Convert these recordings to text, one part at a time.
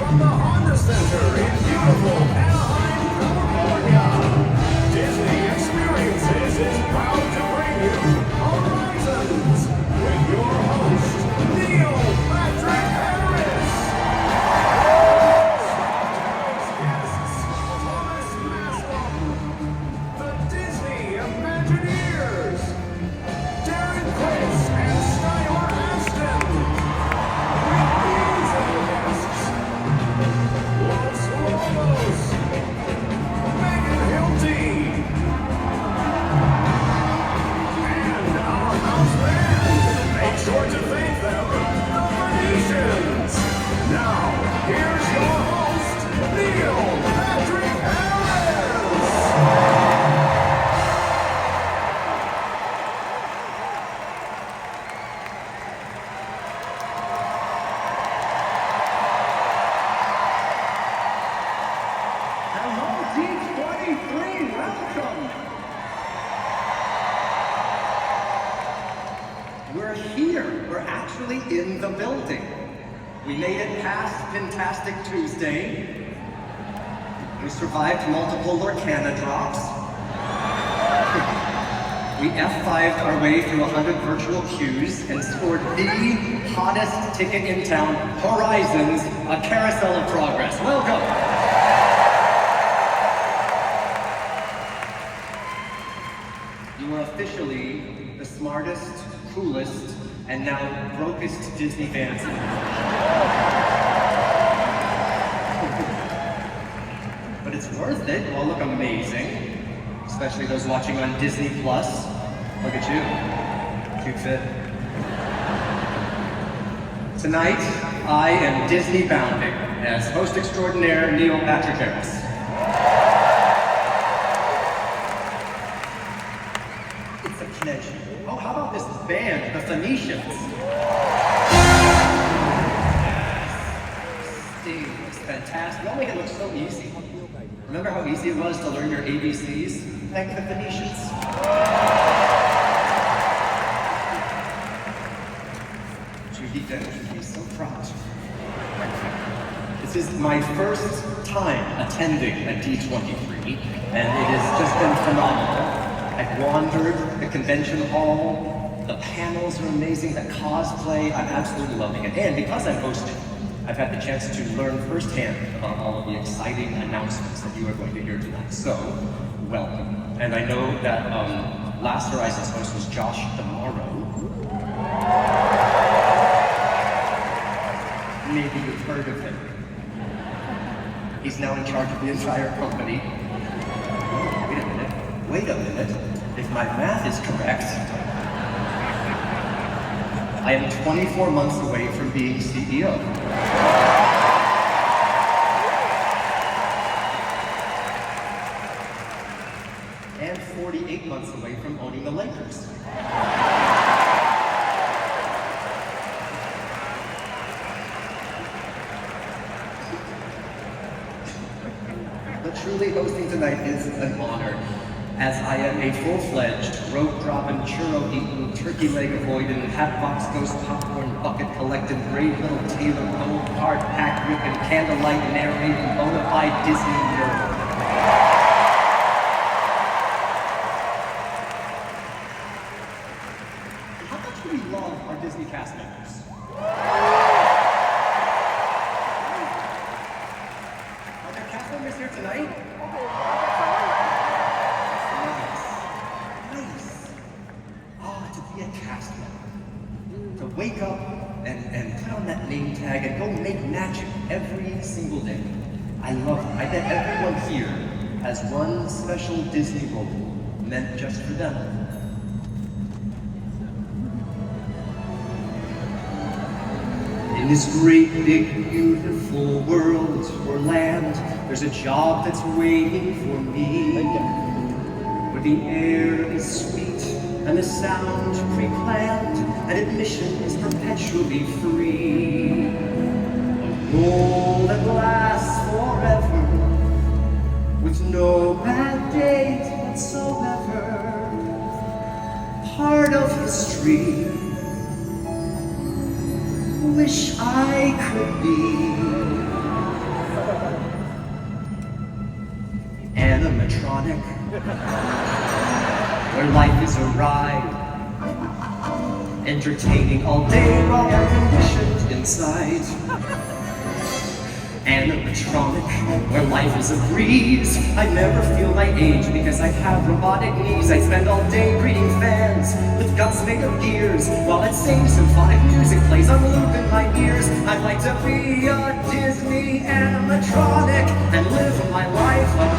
from the Honda Center in beautiful Anaheim, California, Disney Experiences is proud to bring you Horizons with your host, Neil Patrick Harris. Guests, Thomas Maslow, the Disney Imagineers, Darren Criss and Skylar Aston. With musical guests, Los Lobos, Megan Hilty, and our house band. Make sure to thank them, the Venetians. Now, here's your host, Neil Patrick Harris. Hello, D23, welcome! We're here. We're actually in the building. We made it past Fantastic Tuesday. We survived multiple Lorcana drops. We F5'd our way through 100 virtual queues and scored the hottest ticket in town, Horizons, a carousel of progress. Welcome! You are officially the smartest, coolest, and now brokest Disney fans in the world. But it's worth it. You all look amazing. Especially those watching on Disney Plus. Look at you. Cute fit. Tonight, I am Disney bounding as host extraordinaire Neil Patrick Harris. Oh, how about this band, the Venetians? Yes. Steve looks fantastic. Y'all make it look so easy. Remember how easy it was to learn your ABCs? Thank the Venetians. Judy Dench, he's so proud. This is my first time attending a D23, and it has just been phenomenal. I've wandered the convention hall, the panels are amazing, the cosplay, I'm absolutely loving it. And because I'm hosting, I've had the chance to learn firsthand about all of the exciting announcements that you are going to hear tonight. So, welcome. And I know that last Horizons host was Josh tomorrow. Maybe you've heard of him. He's now in charge of the entire company. Wait a minute, if my math is correct, I am 24 months away from being CEO. And 48 months away from owning the Lakers. But truly hosting tonight is an honor, as I am a full-fledged, rope-dropping, churro-eating, turkey leg-avoiding, hat-box ghost popcorn bucket collecting, brave little Taylor gold card pack ripping, candlelight narrating, bona fide Disney nerd. How much do we love our Disney cast members? Are there cast members here tonight? Cast member. To wake up and put on that name tag and go make magic every single day. I love it. I bet everyone here has one special Disney role meant just for them. In this great, big, beautiful world or land, there's a job that's waiting for me. Where the air is sweet and the sound pre-planned, and admission is perpetually free. A role that lasts forever, with no bad days whatsoever. Part of history, wish I could be animatronic, where life is a ride, entertaining all day while air conditioned inside. Animatronic, where life is a breeze. I never feel my age because I have robotic knees. I spend all day reading fans with guts made of gears, while that same symphonic music plays on loop in my ears. I'd like to be a Disney animatronic and live my life on a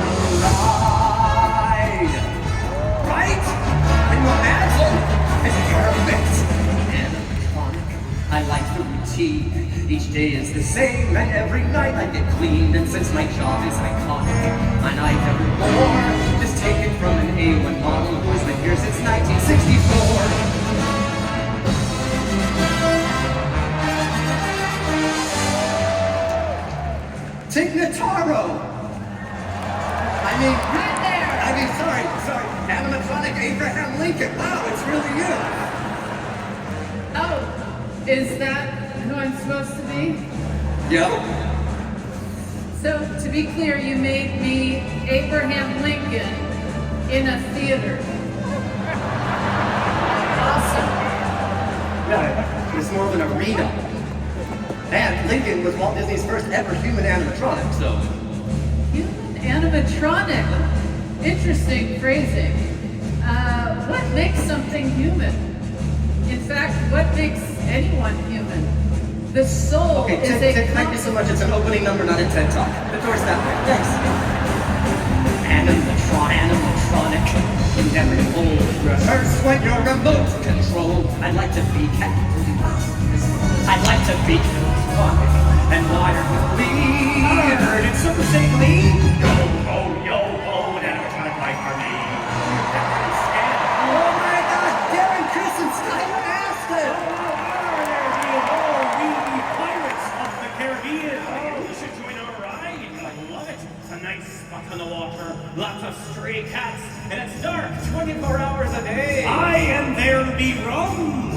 ride. Right? Can you imagine? It's perfect. Animatronic, I like the routine. Each day is the same, and every night I get cleaned. And since my job is iconic, and I never bore, just take it from an A1 model who's been here since 1964. Take Nataro! Right there! Sorry, animatronic Abraham Lincoln. Wow, it's really you. Oh, is that who I'm supposed to be? Yep. So, to be clear, you made me Abraham Lincoln in a theater. Awesome. Yeah, it's more of an arena. And Lincoln was Walt Disney's first ever human animatronic, so. Human animatronic. Interesting phrasing. What makes something human? In fact, what makes anyone human? The soul Okay, is Tick, thank you so much. It's an opening number, not a TED Talk. The door's that way. Thanks. Animatronic. Inevitable. Rehearse when you're remote control. I'd like to be I'd like to be animatronic. And why are you leave? Heard it, Super Saiyan Lee. Yo, an animatronic life for me. Oh my God, Darren, Chris, and Skylar Aston. Pirates of the Caribbean. You should join our ride. I love it. It's a nice spot on the water, lots of stray cats, and it's dark 24 hours a day. And there will be rum.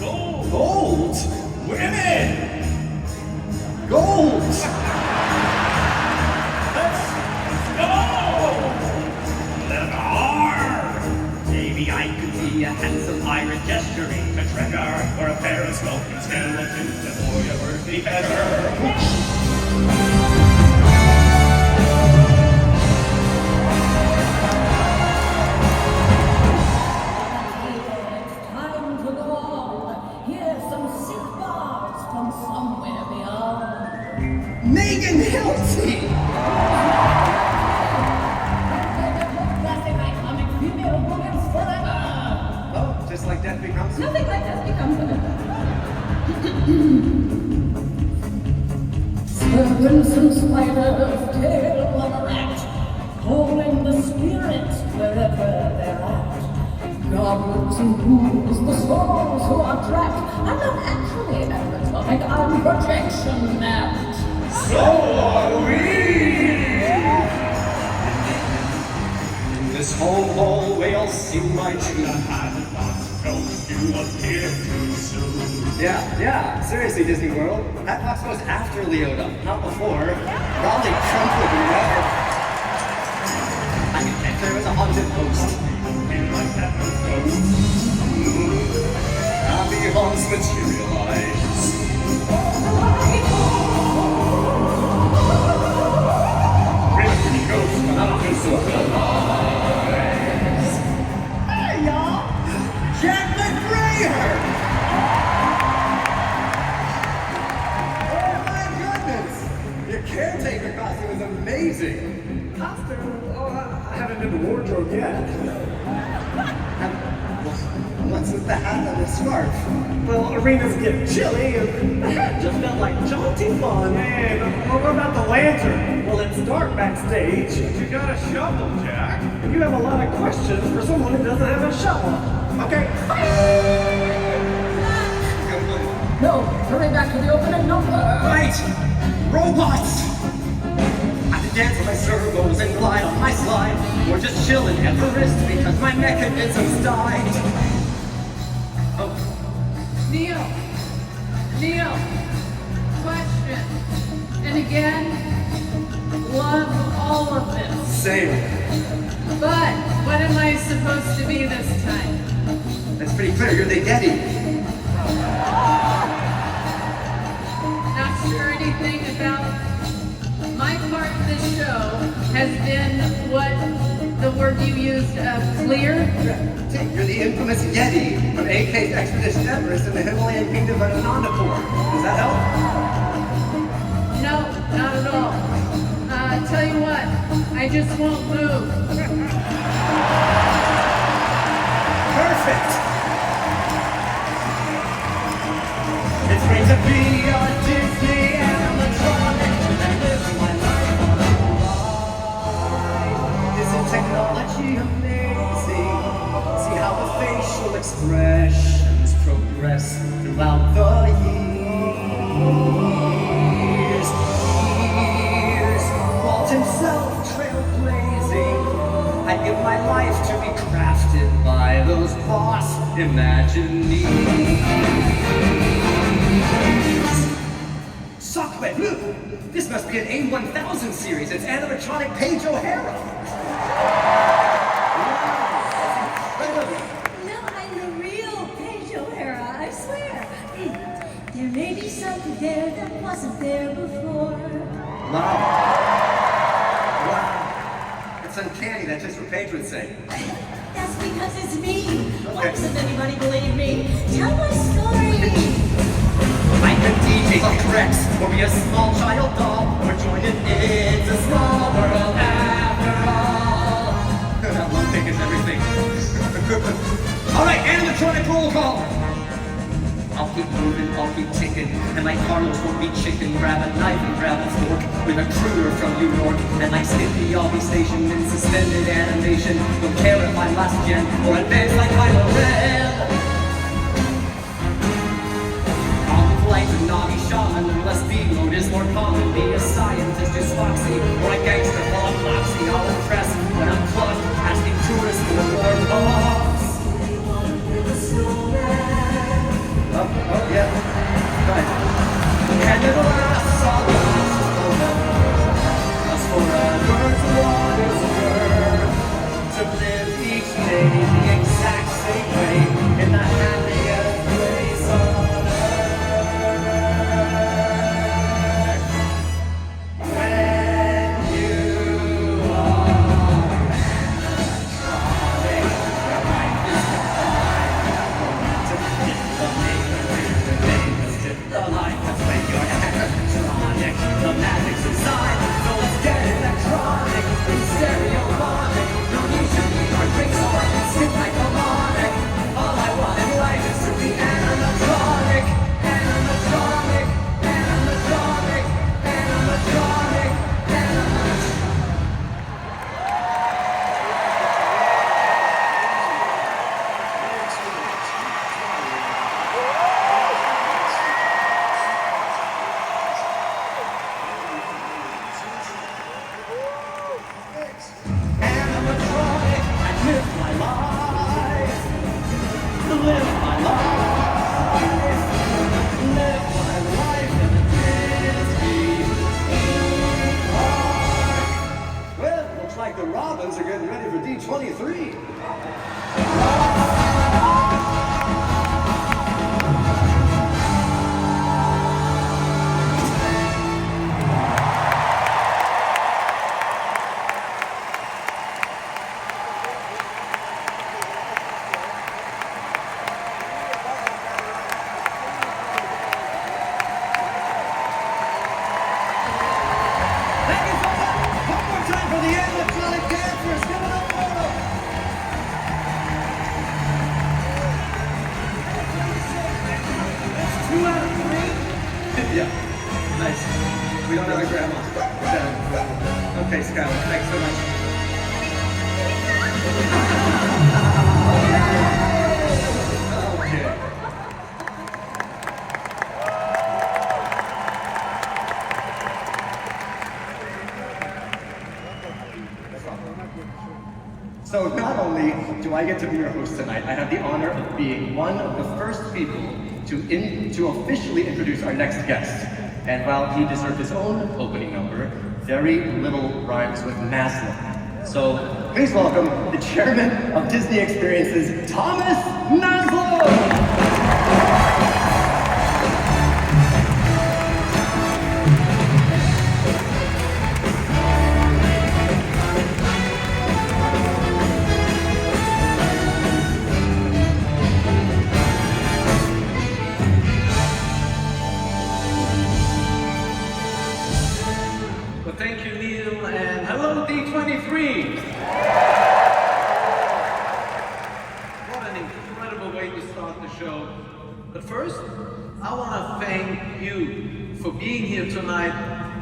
Gold. Gold. Women. Gold. Let's go. Maybe I could be a handsome pirate gesturing a treasure, or a pair of smoking skeletons before your earthly better. Megan Hilty! Oh, just like Death Becomes Nothing like this becomes Serpents and spiders, tail of a rat, calling the spirits wherever they're at. Goblins and ghouls, the souls who are trapped. I'm not actually animatronic, I'm projection mapped. So are we! In this whole hallway, I'll sing my tune. Don't you appear too soon. Yeah, seriously, Disney World. That box was after Leota, not before. Probably Trump would never. I can bet there was a haunted host. You like that ghost? Happy haunts materialize. Pretty ghost, not just a Hey, y'all! Jack McBrayer! Oh my goodness! Your caretaker costume is amazing! Costume? Oh, I haven't been to wardrobe yet. What's with the hat and the scarf? Well, arenas get chilly, and the hat just felt like jaunty fun. Hey, but what about the lantern? Well, it's dark backstage. You got a shovel, Jack. You have a lot of questions for someone who doesn't have a shovel. Okay. No, hurry back to the opening number. Right! Robots! I can dance with my servos and glide on my slide, or just chill in Everest because my mechanisms died. Oh, Neil, question. And again, love all of this. Same. But what am I supposed to be this time? That's pretty clear. You're the Yeti. Not sure anything about my part in this show has been what the word you used, clear. You're the infamous Yeti from AK's Expedition Everest in the Himalayan kingdom of Anandapur. Does that help? No, not at all. Tell you what, I just won't move. Perfect! It's great to be a Disney animatronic and live my life on a ride. Isn't technology amazing? See how the facial expressions progress throughout the years. Walt himself trailblazing. I give my life to be crafted by those boss Imagineers. Sockman, look! This must be an A1000 series. It's animatronic Paige O'Hara. No, I'm the real Paige O'Hara, I swear. There may be something there that wasn't there before. Wow. It's uncanny. That's just what Paige would say. That's because it's me. Why Okay. doesn't anybody believe me? Tell my story. I could DJ T-Rex, or be a small child doll, or join in It's a Small World after all. That one thing is everything. All right, animatronic roll call. I'll keep moving, I'll keep ticking, and like Carlos won't be chicken. Grab a knife and grab a fork with a cruiser from New York, and like Skippy, I'll be stationed in suspended animation. Don't care if I'm last gen or advanced like Kylo Ren. Like a naughty shaman, unless speed mode is more common. Be a scientist, just foxy, or a gangster full of moxie. I'll impress when I'm plugged, asking tourists for more bucks. Oh, yeah. Right. And it'll last all last forever. As forever's water's word. To live each day the exact same way in the happiest place on like the Robins are getting ready for D23. Yeah, nice. We don't have a grandma. Okay, Skylar, thanks so much. Okay. So not only do I get to be your host tonight, I have the honor of being one of the first people to officially introduce our next guest. And while he deserved his own opening number, very little rhymes with Maslin. So please welcome the chairman of Disney Experiences, Thomas Maslow. Well, thank you, Neil, and hello, D23. What an incredible way to start the show. But first, I want to thank you for being here tonight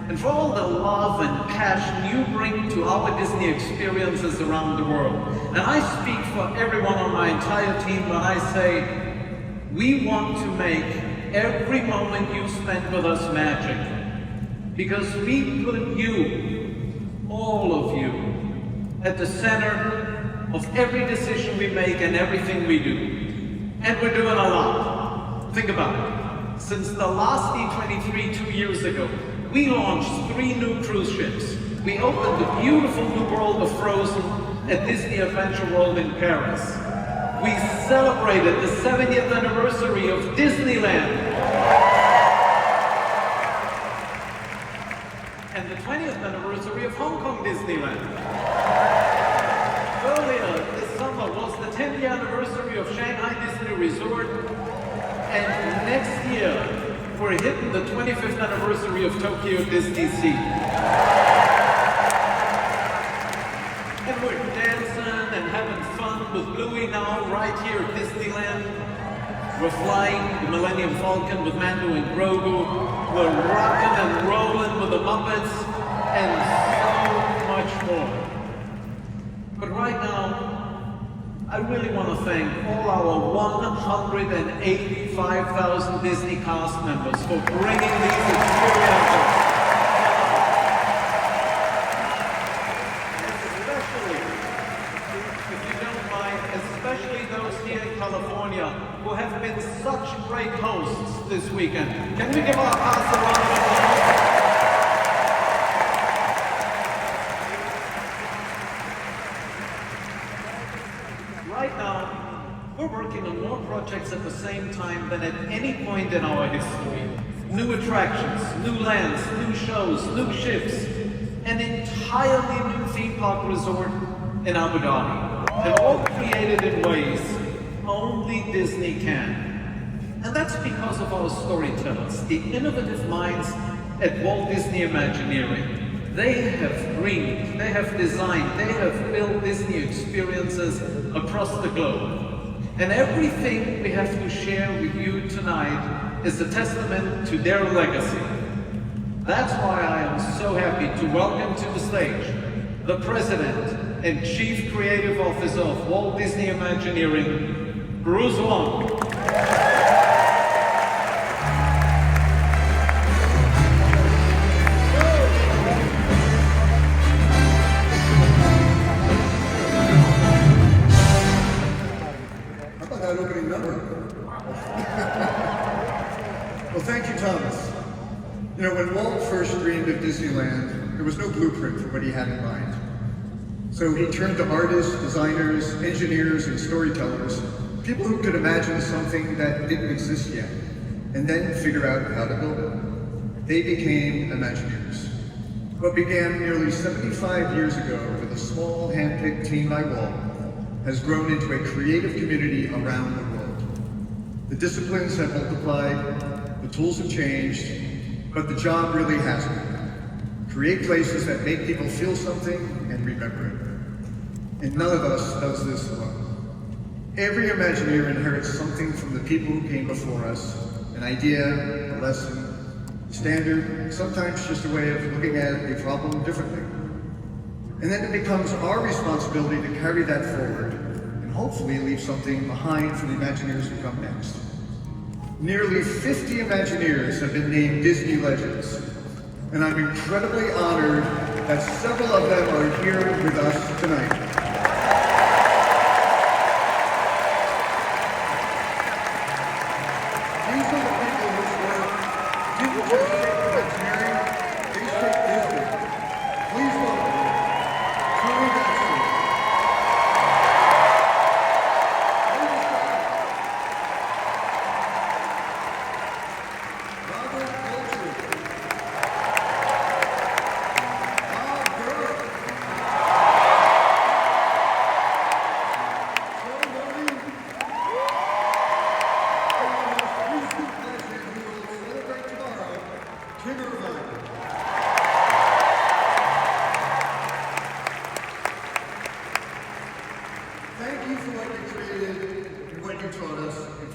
and for all the love and passion you bring to our Disney experiences around the world. And I speak for everyone on my entire team when I say, we want to make every moment you spend with us magic. Because we put you, all of you, at the center of every decision we make and everything we do. And we're doing a lot. Think about it. Since the last D23 2 years ago, we launched 3 new cruise ships. We opened the beautiful new world of Frozen at Disney Adventure World in Paris. We celebrated the 70th anniversary of Disneyland. And the 20th anniversary of Hong Kong Disneyland. Earlier this summer was the 10th anniversary of Shanghai Disney Resort. And next year, we're hitting the 25th anniversary of Tokyo Disney Sea. And we're dancing and having fun with Bluey now right here at Disneyland. We're flying the Millennium Falcon with Mando and Grogu. We're rocking and rolling with the Muppets, and so much more. But right now, I really want to thank all our 185,000 Disney cast members for bringing these experiences. Especially, if you don't mind, especially those here in California who have been such great hosts this weekend. Can we give our cast a round of applause? Right now, we're working on more projects at the same time than at any point in our history. New attractions, new lands, new shows, new ships, an entirely new theme park resort in Abu Dhabi, and all created in ways only Disney can. And that's because of our storytellers, the innovative minds at Walt Disney Imagineering. They have dreamed, they have designed, they have built Disney experiences across the globe. And everything we have to share with you tonight is a testament to their legacy. That's why I am so happy to welcome to the stage the President and Chief Creative Officer of Walt Disney Imagineering, Bruce Wong. Opening number. Well, thank you, Thomas. You know, when Walt first dreamed of Disneyland, there was no blueprint for what he had in mind. So he turned to artists, designers, engineers, and storytellers, people who could imagine something that didn't exist yet, and then figure out how to build it. They became Imagineers. What began nearly 75 years ago with a small hand-picked team by Walt has grown into a creative community around the world. The disciplines have multiplied, the tools have changed, but the job really hasn't. Create places that make people feel something and remember it. And none of us does this alone. Every Imagineer inherits something from the people who came before us, an idea, a lesson, a standard, sometimes just a way of looking at a problem differently. And then it becomes our responsibility to carry that forward and hopefully leave something behind for the Imagineers who come next. Nearly 50 Imagineers have been named Disney Legends, and I'm incredibly honored that several of them are here with us tonight. These are the people whose work didn't just shape Imagineering, they shaped Disney. Please welcome Tony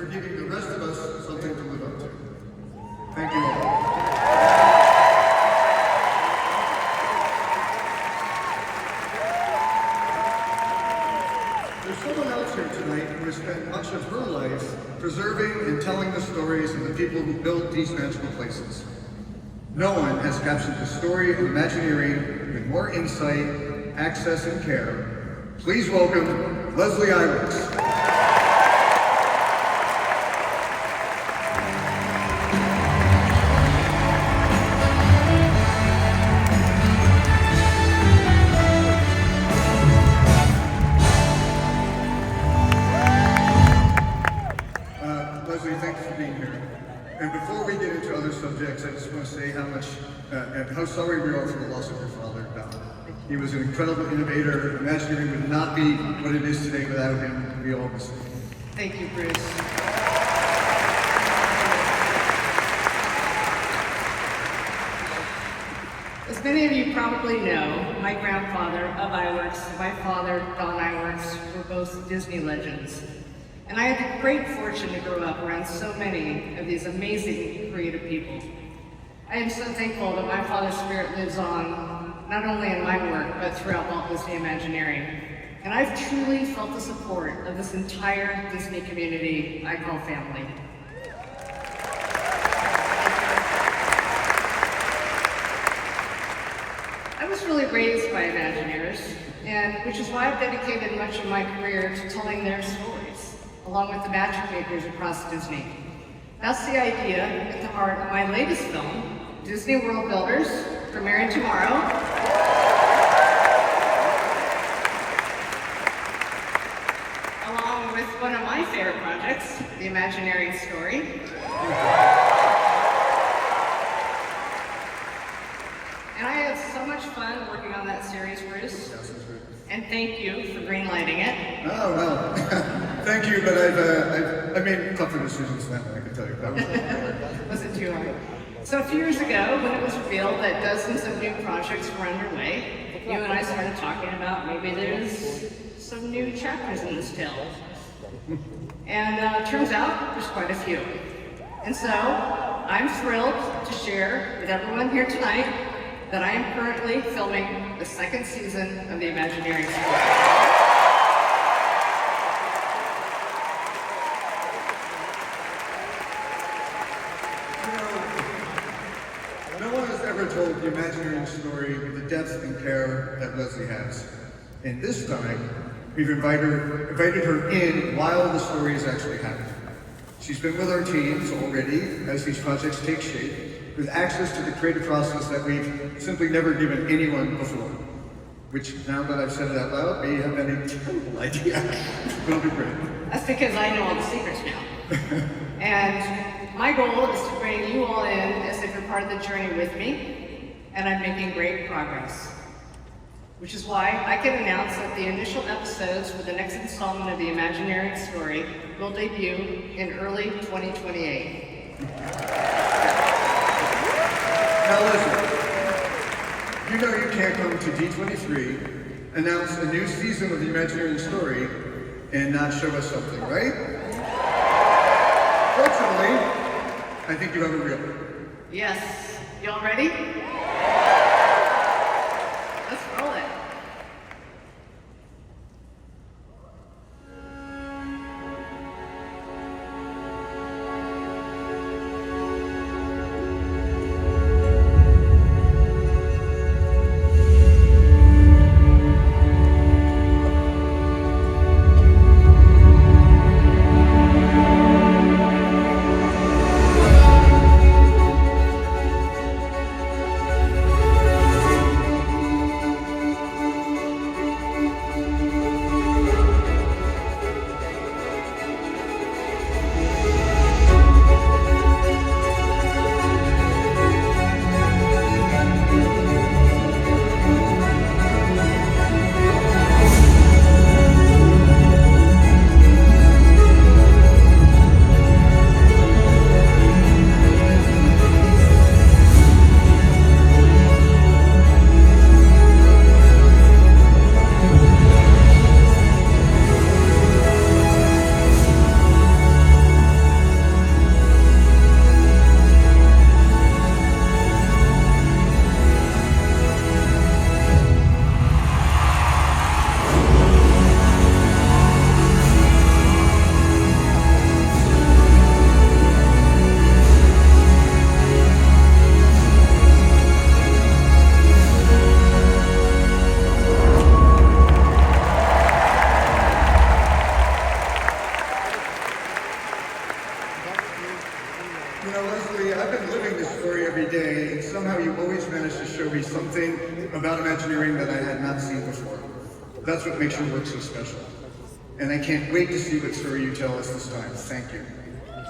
for giving the rest of us something to live up to. Thank you all. There's someone else here tonight who has spent much of her life preserving and telling the stories of the people who built these magical places. No one has captured the story of Imagineering with more insight, access, and care. Please welcome Leslie Iwerks. Leslie, thanks for being here. And before we get into other subjects, I just want to say how much and how sorry we are for the loss of your father, Don. He was an incredible innovator. Imagineering would not be what it is today without him. We all miss him. Thank you, Bruce. As many of you probably know, my grandfather of Iwerks, my father, Don Iwerks, were both Disney legends. And I had the great fortune to grow up around so many of these amazing creative people. I am so thankful that my father's spirit lives on, not only in my work, but throughout Walt Disney Imagineering. And I've truly felt the support of this entire Disney community I call family. I was really raised by Imagineers, and which is why I've dedicated much of my career to telling their stories, along with the magic makers across Disney. That's the idea at the heart of my latest film, Disney World Builders, premiering tomorrow. Along with one of my favorite projects, the Imagineering Story. And I had so much fun working on that series, Bruce. And thank you for greenlighting it. Oh, well, thank you, but I made tougher decisions than I can tell you. That Wasn't too hard. So a few years ago, when it was revealed that dozens of new projects were underway, you and I started talking about maybe there's some new chapters in this tale. And turns out there's quite a few. And so I'm thrilled to share with everyone here tonight that I am currently filming the second season of the Imagineering Story. No one has ever told the Imagineering story with the depth and care that Leslie has. And this time, we've invited her in while the story is actually happening. She's been with our teams already as these projects take shape, with access to the creative process that we've simply never given anyone before. Which, now that I've said it out loud, may have been a terrible idea. It'll be great. That's because I know all the secrets now. And my goal is to bring you all in as if you're part of the journey with me, and I'm making great progress. Which is why I can announce that the initial episodes for the next installment of the Imagineering Story will debut in early 2028. Now listen, you know you can't come to D23, announce a new season of the Imagineering Story, and not show us something, right? Fortunately, I think you have a real one. Yes. Y'all ready? Let's roll it. You know, Leslie, I've been living this story every day, and somehow you always manage to show me something about Imagineering that I had not seen before. That's what makes your work so special. And I can't wait to see what story you tell us this time. Thank you.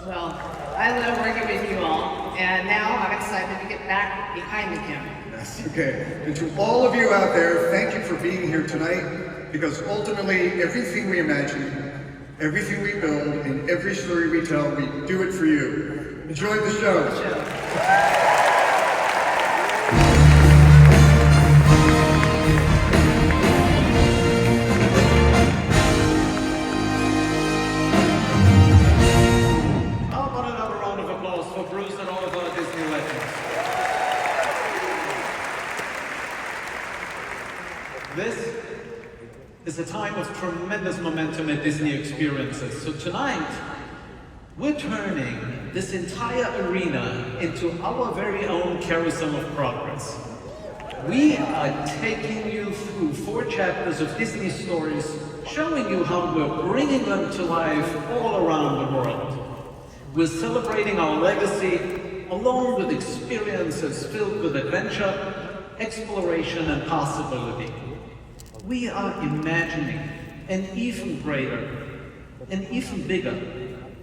Well, I love working with you all, and now I'm excited to get back behind the camera. Yes, okay. And to all of you out there, thank you for being here tonight, because ultimately, everything we imagine, everything we build, and every story we tell, we do it for you. Enjoy the show. This is a time of tremendous momentum at Disney Experiences. So tonight, we're turning this entire arena into our very own carousel of progress. We are taking you through 4 chapters of Disney stories, showing you how we're bringing them to life all around the world. We're celebrating our legacy along with experiences filled with adventure, exploration, and possibility. We are imagining an even greater, an even bigger,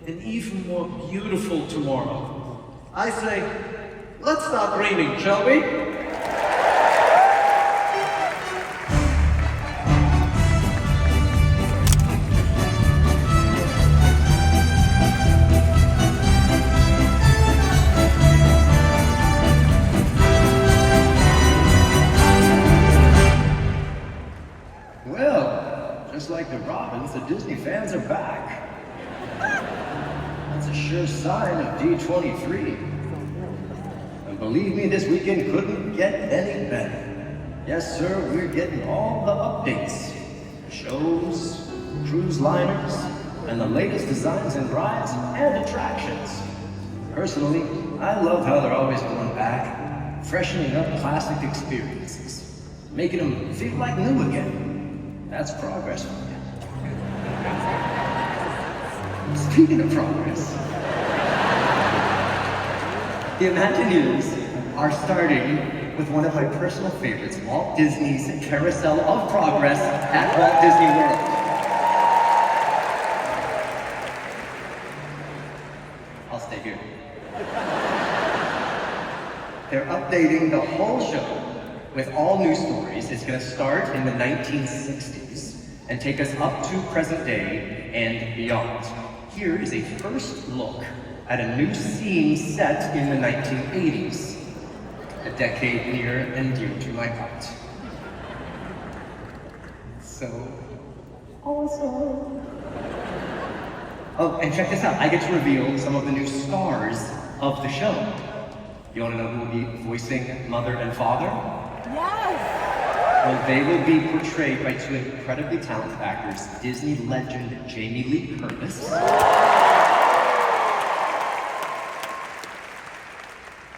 an even more beautiful tomorrow. I say, let's start dreaming, shall we? Just like the Robins, the Disney fans are back. That's a sure sign of D23. And believe me, this weekend couldn't get any better. Yes, sir, we're getting all the updates. Shows, cruise liners, and the latest designs and rides and attractions. Personally, I love how they're always going back, freshening up classic experiences, making them feel like new again. That's progress for you. Speaking of progress, the Imagineers are starting with one of my personal favorites, Walt Disney's Carousel of Progress at Walt Disney World. I'll stay here. They're updating the whole show with all new stories. It's going to start in the 1960s and take us up to present day and beyond. Here is a first look at a new scene set in the 1980s, a decade near and dear to my heart. So awesome. Oh, and check this out. I get to reveal some of the new stars of the show. You want to know who will be voicing Mother and Father? Yes! Well, they will be portrayed by 2 incredibly talented actors, Disney legend Jamie Lee Curtis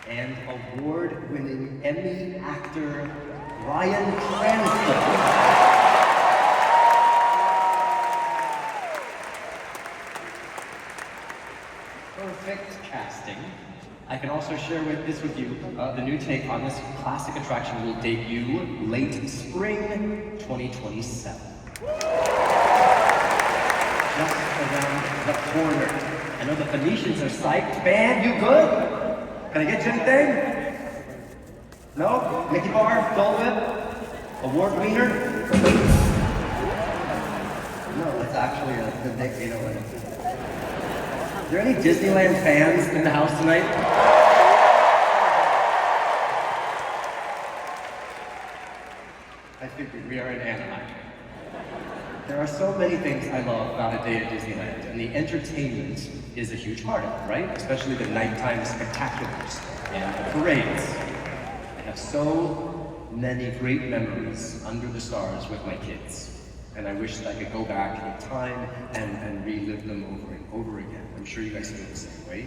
and award-winning Emmy actor Bryan Cranston. Perfect casting. I can also share with you the new take on this classic attraction will debut late spring 2027. Just around the corner. I know the Phoenicians are psyched. Band, you good? Can I get you anything? No? Mickey Bar? Dole Whip? Award wiener? No, it's actually the Nick, you know what? Are there any Disneyland fans in the house tonight? I figured we are in Anaheim. There are so many things I love about a day at Disneyland, and the entertainment is a huge part of it, right? Especially the nighttime spectaculars and the parades. I have so many great memories under the stars with my kids. And I wish that I could go back in time and relive them over and over again. I'm sure you guys feel the same way.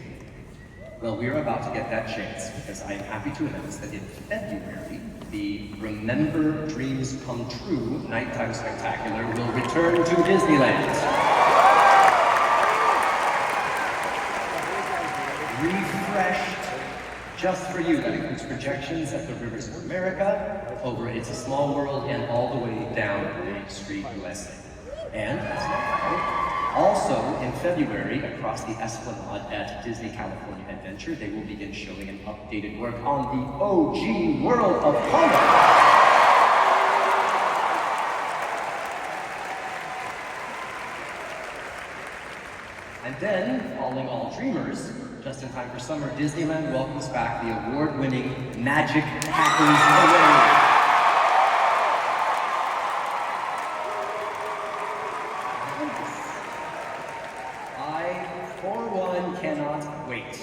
Well, we're about to get that chance because I am happy to announce that in February, the Remember Dreams Come True Nighttime Spectacular will return to Disneyland. refreshed just for you. That includes projections at the Rivers of America, over It's a Small World, and all the way down Main Street, USA. And, also in February, across the Esplanade at Disney California Adventure, they will begin showing an updated work on the OG World of Color. And then, calling all dreamers, just in time for summer, Disneyland welcomes back the award-winning Magic Hackers Parade. I, for one, cannot wait.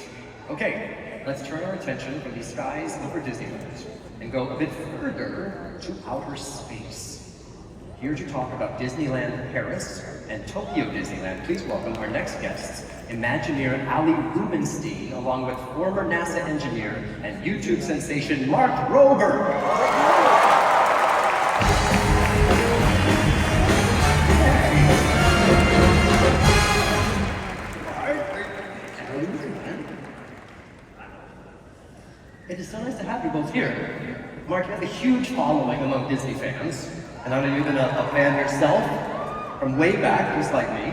Okay, let's turn our attention from the skies over Disneyland and go a bit further to outer space. Here to talk about Disneyland Paris and Tokyo Disneyland, please welcome our next guests, Imagineer Ali Rubenstein, along with former NASA engineer and YouTube sensation Mark Rober. It is so nice to have you both here. Mark, you have a huge following among Disney fans, and I know you've been a fan yourself from way back, just like me.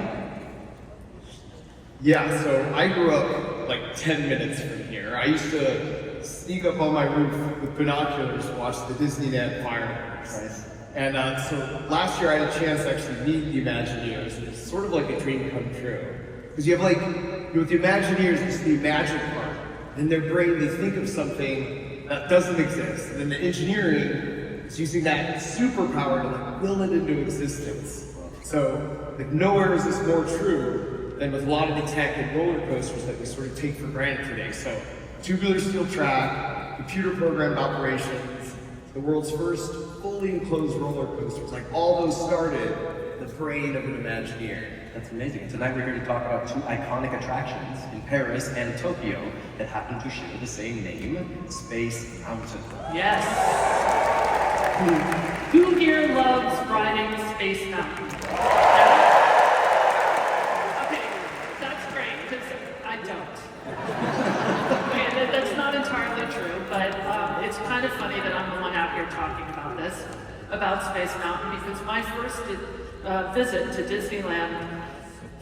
Yeah, so I grew up like 10 minutes from here. I used to sneak up on my roof with binoculars to watch the Disneyland fireworks. Nice. And so last year I had a chance to actually meet the Imagineers. It's sort of like a dream come true. Because you have like, with the Imagineers, it's the magic part. In their brain, they think of something that doesn't exist. And then the engineering is using that superpower to like will it into existence. So like nowhere is this more true than with a lot of the tech and roller coasters that we sort of take for granted today. So tubular steel track, computer programmed operations, the world's first fully enclosed roller coasters, like all those started in the brain of an Imagineer. That's amazing. Tonight we're here to talk about two iconic attractions in Paris and Tokyo that happen to share the same name, Space Mountain. Yes. Who here loves riding Space Mountain? Okay, that's great, because I don't. Okay, that's not entirely true, but it's kind of funny that I'm the one out here talking about this, about Space Mountain, because my first visit to Disneyland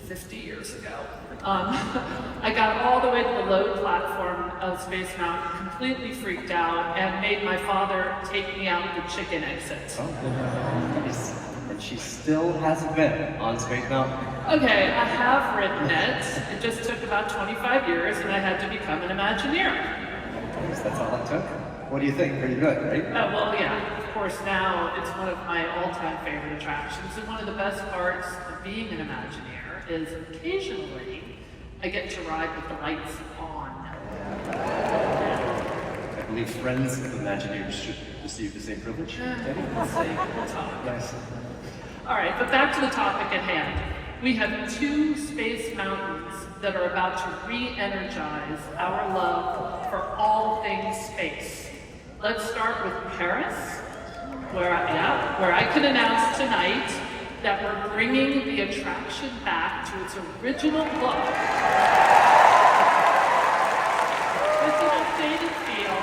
50 years ago, I got all the way to the load platform of Space Mountain, completely freaked out, and made my father take me out the chicken exit. Oh, nice. And she still hasn't been on Space Mountain. Okay, I have ridden it. It just took about 25 years, and I had to become an Imagineer. Nice, that's all it took. What do you think? Pretty good, right? Well, yeah. Of course, now it's one of my all-time favorite attractions, and one of the best parts of being an Imagineer is occasionally I get to ride with the lights on. I believe friends of Imagineers should receive the same privilege. We'll see. We'll talk. Nice. All right, but back to the topic at hand. We have two space mountains that are about to re-energize our love for all things space. Let's start with Paris, where I can announce tonight that we're bringing the attraction back to its original look. With an updated feel,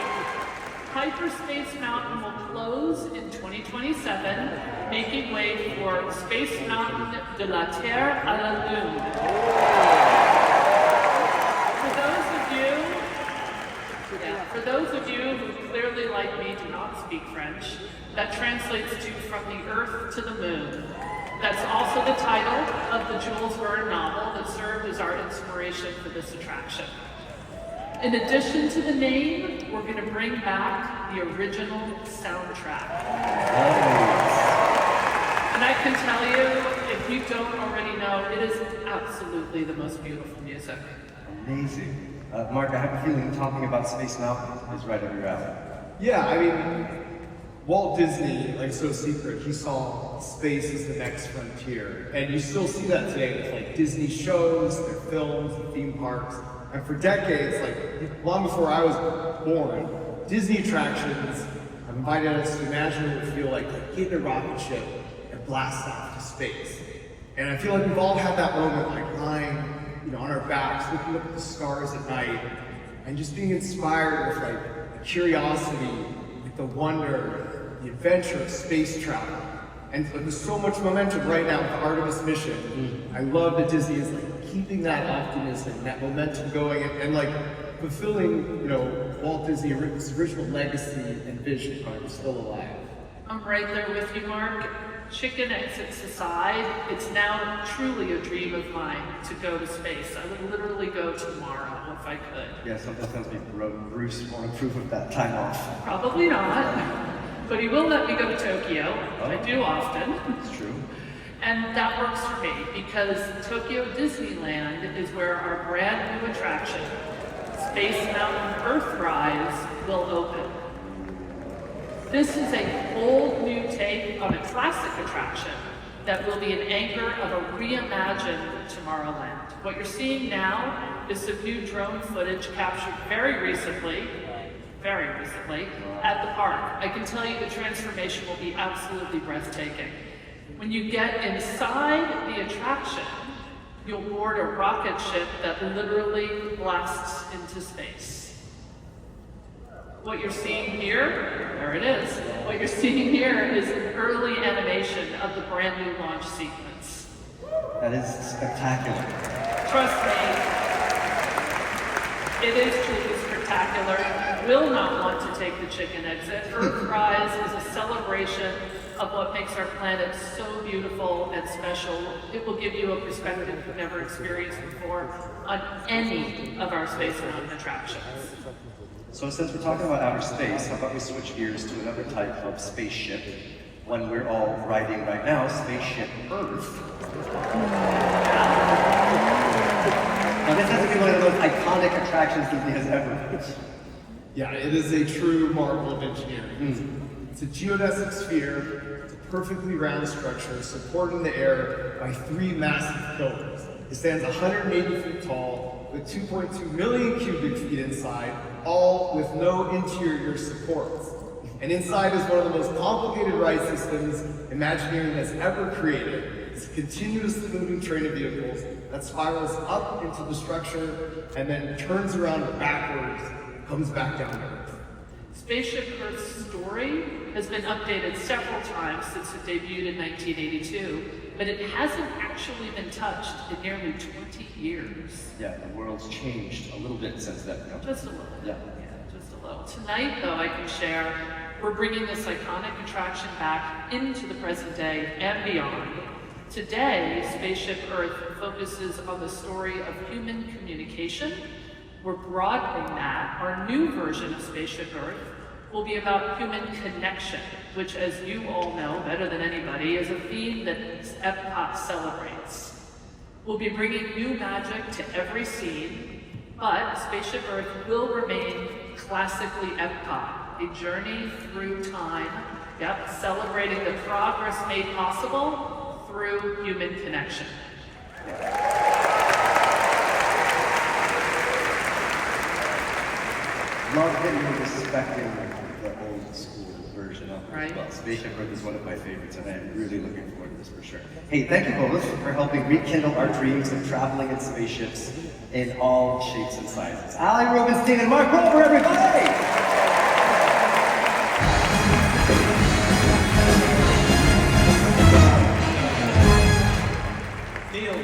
Hyperspace Mountain will close in 2027, making way for Space Mountain de la Terre à la Lune. For those of you who clearly, like me, do not speak French, that translates to From the Earth to the Moon. That's also the title of the Jules Verne novel that served as our inspiration for this attraction. In addition to the name, we're going to bring back the original soundtrack. And I can tell you, if you don't already know, it is absolutely the most beautiful music. Amazing. Mark, I have a feeling talking about Space Mountain is right up your alley. Yeah, I mean, Walt Disney, like So Secret, he saw space as the next frontier. And you still see that today with like Disney shows, their films, and theme parks. And for decades, like long before I was born, Disney attractions have invited us to imagine what it would feel like get in a rocket ship and blast off to space. And I feel like we've all had that moment, like lying, on our backs, looking up at the stars at night, and just being inspired with like the curiosity, like the wonder, the adventure of space travel. And there's so much momentum right now with the Artemis mission. I love that Disney is like keeping that optimism, that momentum going, and like fulfilling, you know, Walt Disney's original legacy and vision while he's still alive. I'm right there with you, Mark. Chicken exits aside, it's now truly a dream of mine to go to space. I would literally go tomorrow if I could. Yeah, something tells me Bruce won't approve of that time off. Probably not, but he will let me go to Tokyo. I do often. It's true. And that works for me because Tokyo Disneyland is where our brand new attraction, Space Mountain Earthrise, will open. This is a bold new take on a classic attraction that will be an anchor of a reimagined Tomorrowland. What you're seeing now is some new drone footage captured very recently, at the park. I can tell you the transformation will be absolutely breathtaking. When you get inside the attraction, you'll board a rocket ship that literally blasts into space. What you're seeing here, there it is. What you're seeing here is an early animation of the brand new launch sequence. That is spectacular. Trust me, it is truly spectacular. You will not want to take the chicken exit. Earthrise is a celebration of what makes our planet so beautiful and special. It will give you a perspective you've never experienced before on any of our Space Mountain attractions. So since we're talking about outer space, how about we switch gears to another type of spaceship, one we're all riding right now, Spaceship Earth. Now this has to be one of the most iconic attractions Disney has ever built. Yeah, it is a true marvel of engineering. It's a geodesic sphere, it's a perfectly round structure supported in the air by 3 massive pillars. It stands 180 feet tall with 2.2 million cubic feet inside, all with no interior supports. And inside is one of the most complicated ride systems Imagineering has ever created. It's a continuously moving train of vehicles that spirals up into the structure and then turns around backwards, comes back down to Earth. Spaceship Earth's story has been updated several times since it debuted in 1982, but it hasn't actually been touched in nearly 20 years. Yeah, the world's changed a little bit since then. No? Just a little bit. Just a little. Tonight, though, I can share, we're bringing this iconic attraction back into the present day and beyond. Today, Spaceship Earth focuses on the story of human communication. We're broadening that. Our new version of Spaceship Earth will be about human connection, which, as you all know better than anybody, is a theme that Epcot celebrates. We'll be bringing new magic to every scene, but Spaceship Earth will remain classically Epcot, a journey through time, celebrating the progress made possible through human connection. Love that you're respecting the old school version of it. Right. Well, Spaceship Earth is one of my favorites, and I'm really looking forward to this for sure. Hey, thank you both for helping rekindle our dreams of traveling in spaceships in all shapes and sizes. Ali Rubenstein and Mark Rober, everybody! Neil.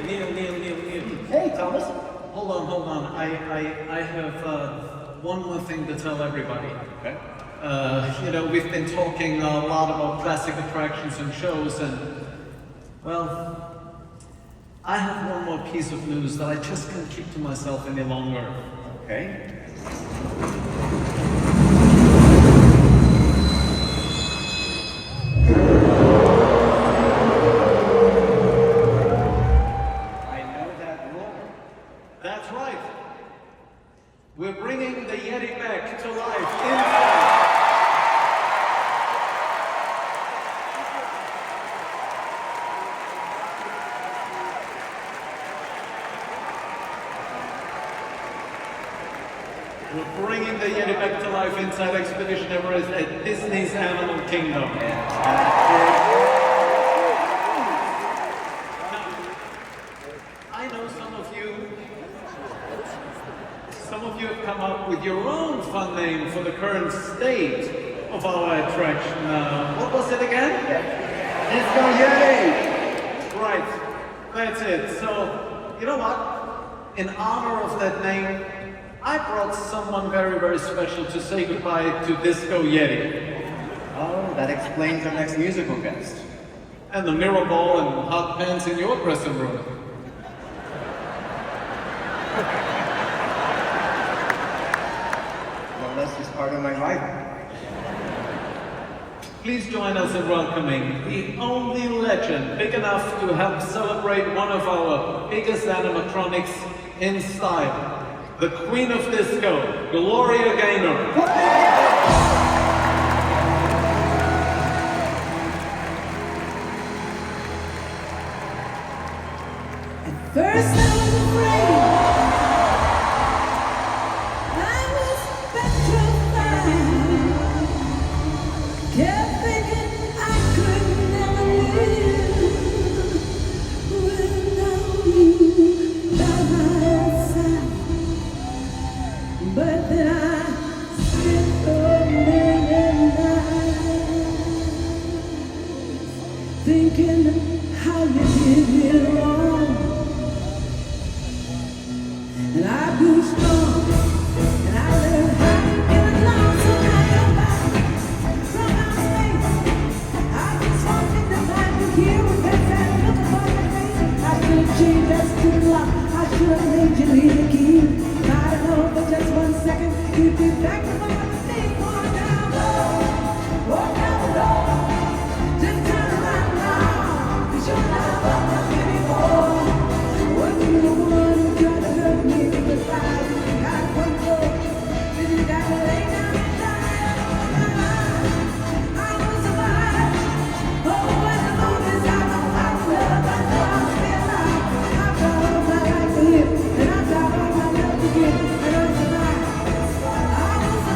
Hey, Thomas. Hold on. I have one more thing to tell everybody. Okay. We've been talking a lot about classic attractions and shows, and, well, I have one more piece of news that I just can't keep to myself any longer. Okay. That's right. We're bringing the Yeti back to life inside. We're bringing the Yeti back to life inside Expedition Everest at Disney's Animal Kingdom. some of you have come up with your own fun name for the current state of our attraction. What was it again? Disco Yeti! Right, that's it. So, you know what? In honor of that name, I brought someone very, very special to say goodbye to Disco Yeti. Oh, that explains our next musical guest. And the mirror ball and hot pants in your dressing room. No less is part of my rival. Please join us in welcoming the only legend big enough to help celebrate one of our biggest animatronics in style, the Queen of Disco, Gloria Gaynor. First I was afraid, I was petrified, kept thinking I could never live without you by my side. But then I spent a million nights thinking how you did me wrong. And I grew strong, and I learned how to get along. So now you're back from outer space. I just wanted to find you here with this and look upon your face. I should have changed that stupid lock. I should have made you leave the key. I don't know for just 1 second you'd be back to my thing. Walk down the road, walk down the road. Just turn around now, 'cause you're not welcome anymore. When you the one who tried to hurt me with the fire, you got control. Then you got to lay down and die. I will survive. Oh, as long as I know how to love, I know I'll stay alive. I've got all my life to live, and I've got all my love to give, and I'll survive. I will survive.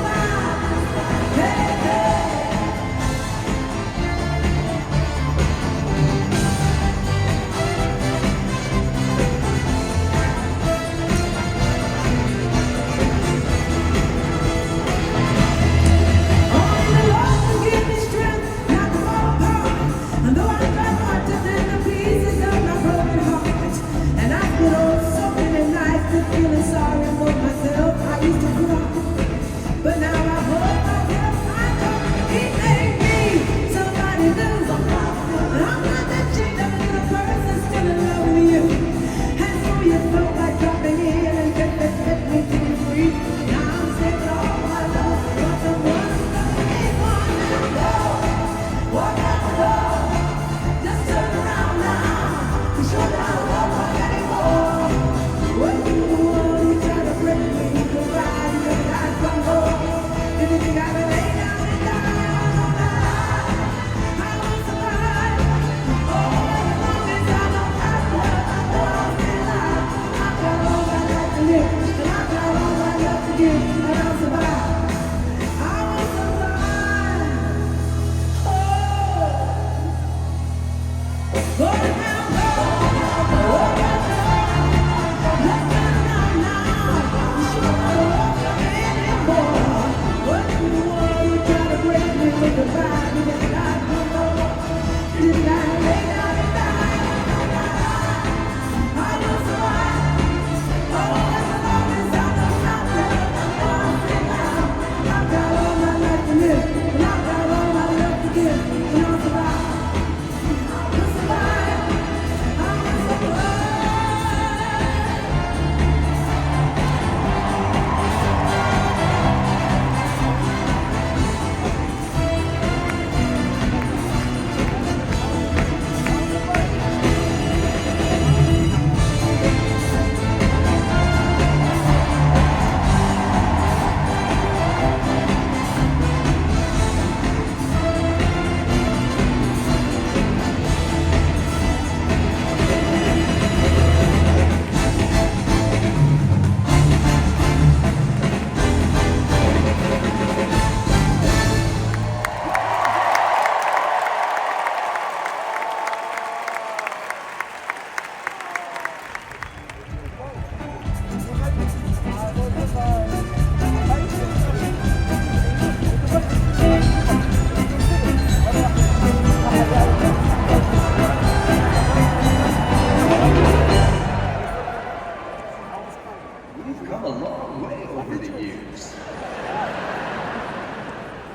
long way over the years.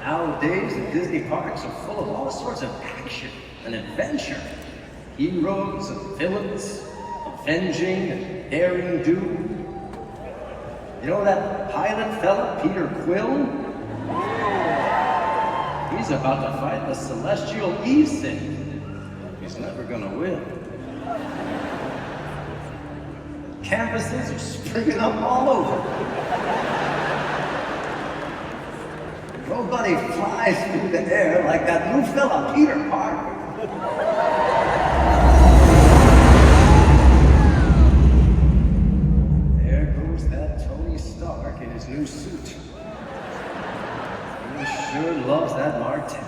Nowadays, the Disney parks are full of all sorts of action and adventure. Heroes and villains, avenging and daring do. You know that pilot fella, Peter Quill? He's about to fight the celestial Eve. He's never gonna win. Campuses are springing up all over. Nobody flies through the air like that new fella, Peter Parker. There goes that Tony Stark in his new suit. He sure loves that Martin.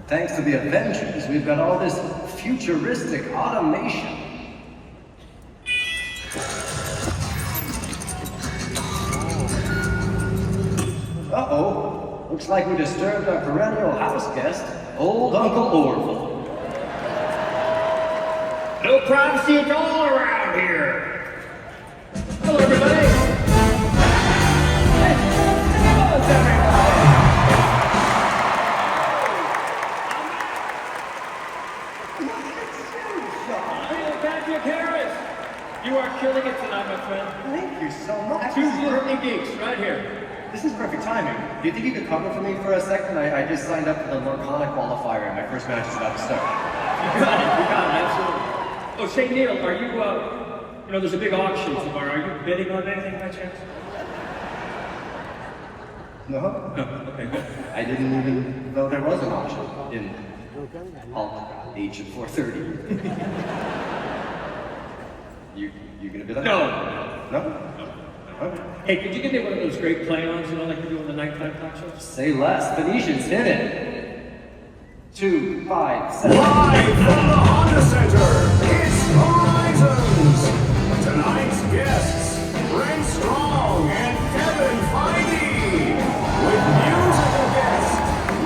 Thanks to the Avengers, we've got all this futuristic automation. Uh-oh, looks like we disturbed our perennial house guest, old Uncle Orville. No privacy at all around here. Hello, everybody. Hey, hello, everybody. Hey, Patrick Harris. You are killing it tonight, my friend. Thank you so much. Two Disney geeks right here. This is perfect timing. Do you think you could cover for me for a second? I just signed up for the Lorcana qualifier and my first match is about to start. You got it, absolutely. Oh, say, Neil, are you, you know, there's a big auction tomorrow. Are you bidding on anything by chance? No? No, okay, good. I didn't even know there was an auction in Hulk Age of 430. You gonna bid on No. No? Okay. Hey, could you give me one of those great play-ons, you know, like you do on the nighttime talk shows? Say less. Phoenicians, hit it. 2, 5, 7. Live from the Honda Center, it's Horizons. Tonight's guests, Brent Strong and Kevin Feige. With musical guest,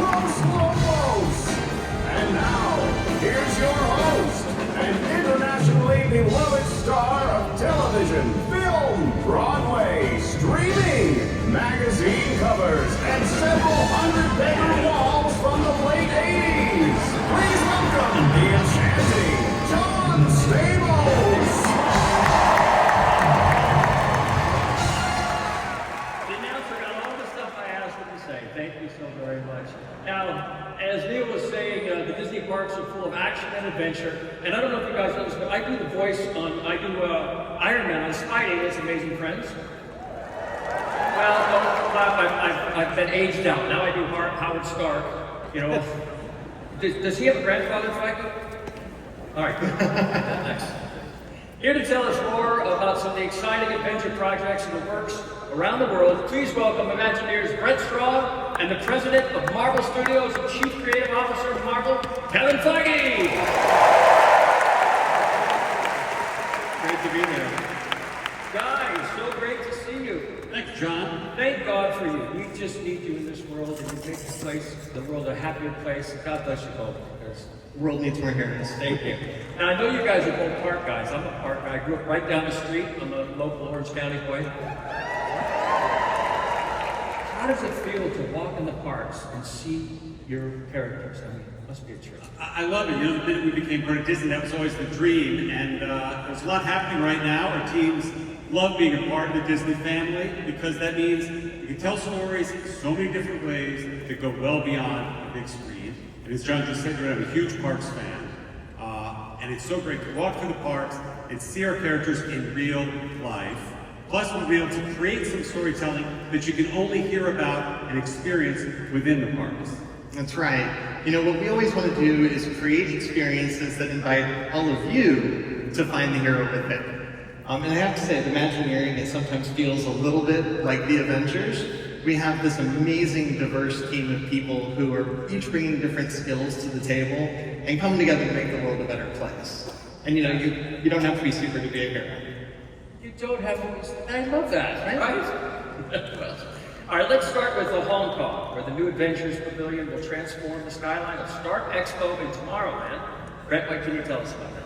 Los Lobos. And now, here's your host, an internationally beloved star of television, film, Broadway, streaming, magazine covers, and several hundred-bedroom walls from the late 80s. Please welcome the enchanting John Stamos. The announcer got all the stuff I asked him to say. Thank you so very much. Now, as Neil was saying, the Disney parks are full of action and adventure. And I don't know if you guys know this, but I do the voice on, Iron Man on Spidey, It's Amazing Friends. Well, I've been aged out. Now I do Howard Stark, you know. Does he have a grandfather, Feige? All right, good. Next. Here to tell us more about some of the exciting adventure projects in the works around the world, please welcome Imagineers Brent Strong and the President of Marvel Studios and Chief Creative Officer of Marvel, Kevin Feige. Great to be here. Guys, so great to see you. Thank you, John. Thank God for you. We just need you in this world, and you make the world a happier place. God bless you both. The world needs more heroes. Thank you. Now, I know you guys are both park guys. I'm a park guy. I grew up right down the street. I'm a local Orange County boy. How does it feel to walk in the parks and see your characters? I mean, it must be a treat. I love it. You know, the minute we became part of Disney, that was always the dream. And there's a lot happening right now. Our teams love being a part of the Disney family because that means you can tell stories in so many different ways that go well beyond the big screen. And as John just said, I'm a huge Parks fan. And it's so great to walk through the parks and see our characters in real life. Plus, we'll be able to create some storytelling that you can only hear about and experience within the parks. That's right. You know, what we always want to do is create experiences that invite all of you to find the hero within. And I have to say, the Imagineering, it sometimes feels a little bit like the Avengers. We have this amazing, diverse team of people who are each bringing different skills to the table and coming together to make the world a better place. And you know, you don't have to be super to be a hero. You don't have to. I love that, right? Well, all right, let's start with Hong Kong, where the new Adventures Pavilion will transform the skyline of Stark Expo in Tomorrowland. Brett, what can you tell us about that?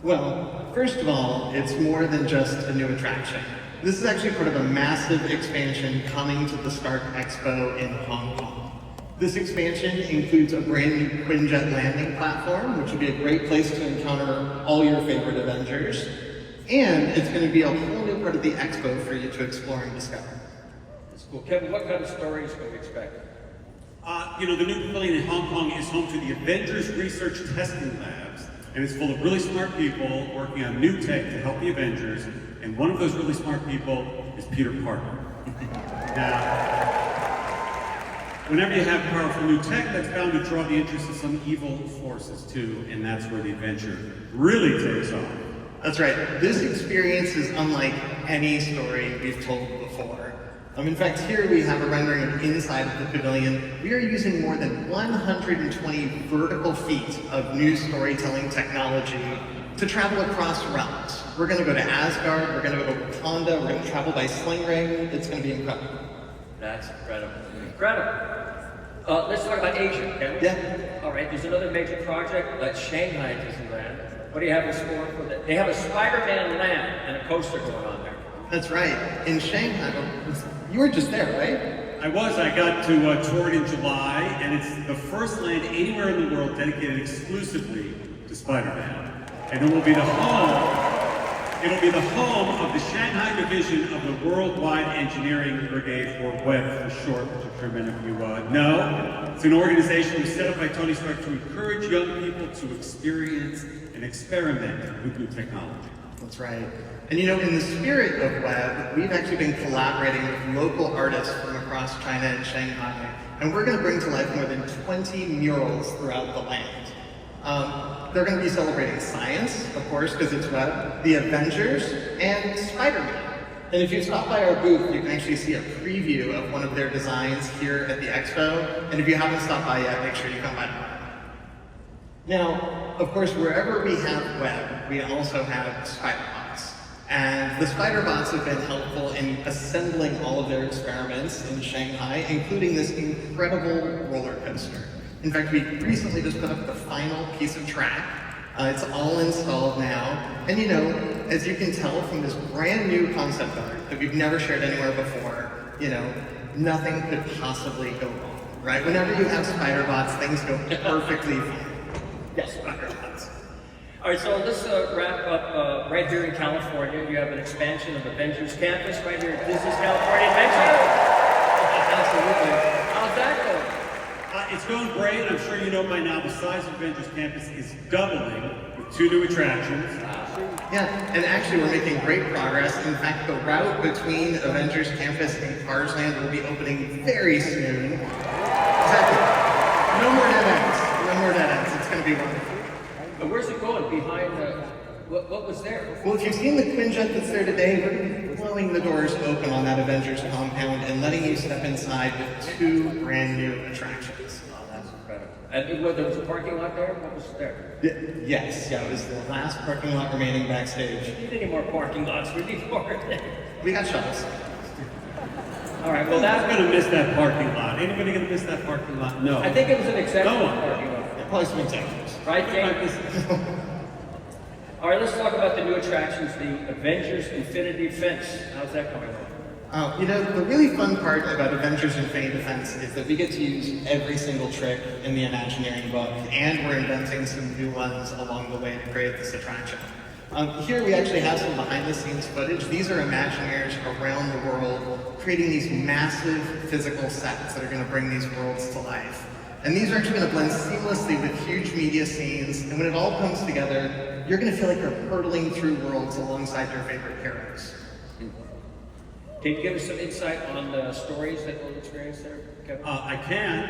Well, first of all, it's more than just a new attraction. This is actually part of a massive expansion coming to the Stark Expo in Hong Kong. This expansion includes a brand new Quinjet landing platform, which will be a great place to encounter all your favorite Avengers. And it's going to be a whole new part of the expo for you to explore and discover. That's cool. Kevin, what kind of stories can we expect? The new pavilion in Hong Kong is home to the Avengers Research Testing Labs, and it's full of really smart people working on new tech to help the Avengers, and one of those really smart people is Peter Parker. Now, whenever you have powerful new tech, that's bound to draw the interest of some evil forces too, and that's where the adventure really takes off. That's right. This experience is unlike any story we've told before. In fact, here we have a rendering of inside of the pavilion. We are using more than 120 vertical feet of new storytelling technology to travel across realms. We're going to go to Asgard, we're going to go to Wakanda, we're going to travel by sling ring. It's going to be incredible. That's incredible. Incredible. Let's talk about Asia, okay? Yeah. All right, there's another major project at Shanghai Disneyland. What do you have in store for that? They have a Spider-Man land and a coaster going on there. That's right. In Shanghai, you were just there, right? I was. I got to tour it in July, and it's the first land anywhere in the world dedicated exclusively to Spider-Man. And it will be the home. It'll be the home of the Shanghai division of the Worldwide Engineering Brigade, or WEB for short, which I'm sure many of you know. It's an organization set up by Tony Stark to encourage young people to experience and experiment with new technology. That's right. And in the spirit of WEB, we've actually been collaborating with local artists from across China and Shanghai, and we're going to bring to life more than 20 murals throughout the land. They're going to be celebrating science, of course, because it's WEB, the Avengers, and Spider-Man. And if you stop by our booth, you can actually see a preview of one of their designs here at the expo. And if you haven't stopped by yet, make sure you come by. Now, of course, wherever we have WEB, we also have Spider-Bots. And the Spider-Bots have been helpful in assembling all of their experiments in Shanghai, including this incredible roller coaster. In fact, we recently just put up the final piece of track. It's all installed now. And as you can tell from this brand new concept art that we've never shared anywhere before, nothing could possibly go wrong, right? Whenever you have Spider-Bots, things go perfectly fine. Yes, Spider-Bots. All right, so let's wrap up right here in California. You have an expansion of Avengers Campus right here at Disney's California Adventure. Absolutely. How's that going? It's going great, and I'm sure you know by now the size of Avengers Campus is doubling with 2 new attractions. Yeah, and actually we're making great progress. In fact, the route between Avengers Campus and Cars Land will be opening very soon. Exactly. No more dead ends. No more dead ends. It's going to be wonderful. But where's it going? Behind what was there? Well, if you've seen the Quinjet that's there today, we're going to be blowing the doors open on that Avengers compound and letting you step inside with 2 brand new attractions. Oh, that's incredible. And there was a parking lot there? What was there? Yes, it was the last parking lot remaining backstage. We need any more parking lots. We need more. We got shuttles. All right, well, that's going to miss that parking lot. Anybody going to miss that parking lot? No. I think it was an executive No one. parking lot. Yeah, probably some executives. Right, James? All right, let's talk about the new attractions, the Avengers Infinity Fence. How's that going on? The really fun part about Avengers Infinity Defense is that we get to use every single trick in the Imagineering book, and we're inventing some new ones along the way to create this attraction. Here we actually have some behind-the-scenes footage. These are Imagineers around the world creating these massive physical sets that are going to bring these worlds to life. And these are actually going to blend seamlessly with huge media scenes, and when it all comes together, you're going to feel like you're hurtling through worlds alongside your favorite heroes. Can you give us some insight on the stories that we'll experience there, Kevin? I can.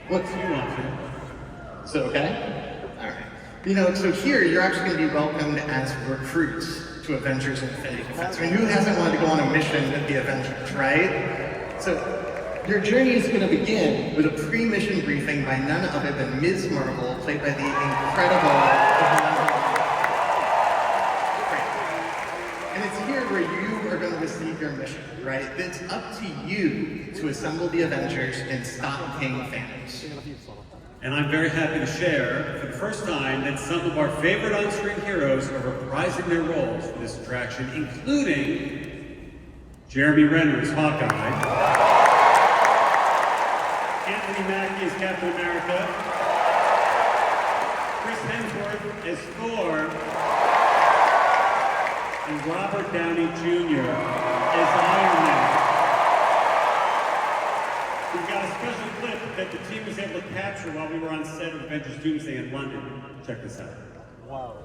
What do you want to? So, okay? All right. So here, you're actually going to be welcomed as recruits to Avengers Infinity Defense. I mean, who hasn't wanted to go on a mission with the Avengers, right? So, your journey is going to begin with a pre-mission briefing by none other than Ms. Marvel, played by the incredible... And it's here where you are going to receive your mission, right? It's up to you to assemble the Avengers and stop King Thanos. And I'm very happy to share, for the first time, that some of our favorite on-screen heroes are reprising their roles for this attraction, including Jeremy Renner as Hawkeye, Anthony Mackie as Captain America, Chris Hemsworth as Thor, and Robert Downey Jr. as Iron Man. We've got a special clip that the team was able to capture while we were on set of Avengers Doomsday in London. Check this out. Wow.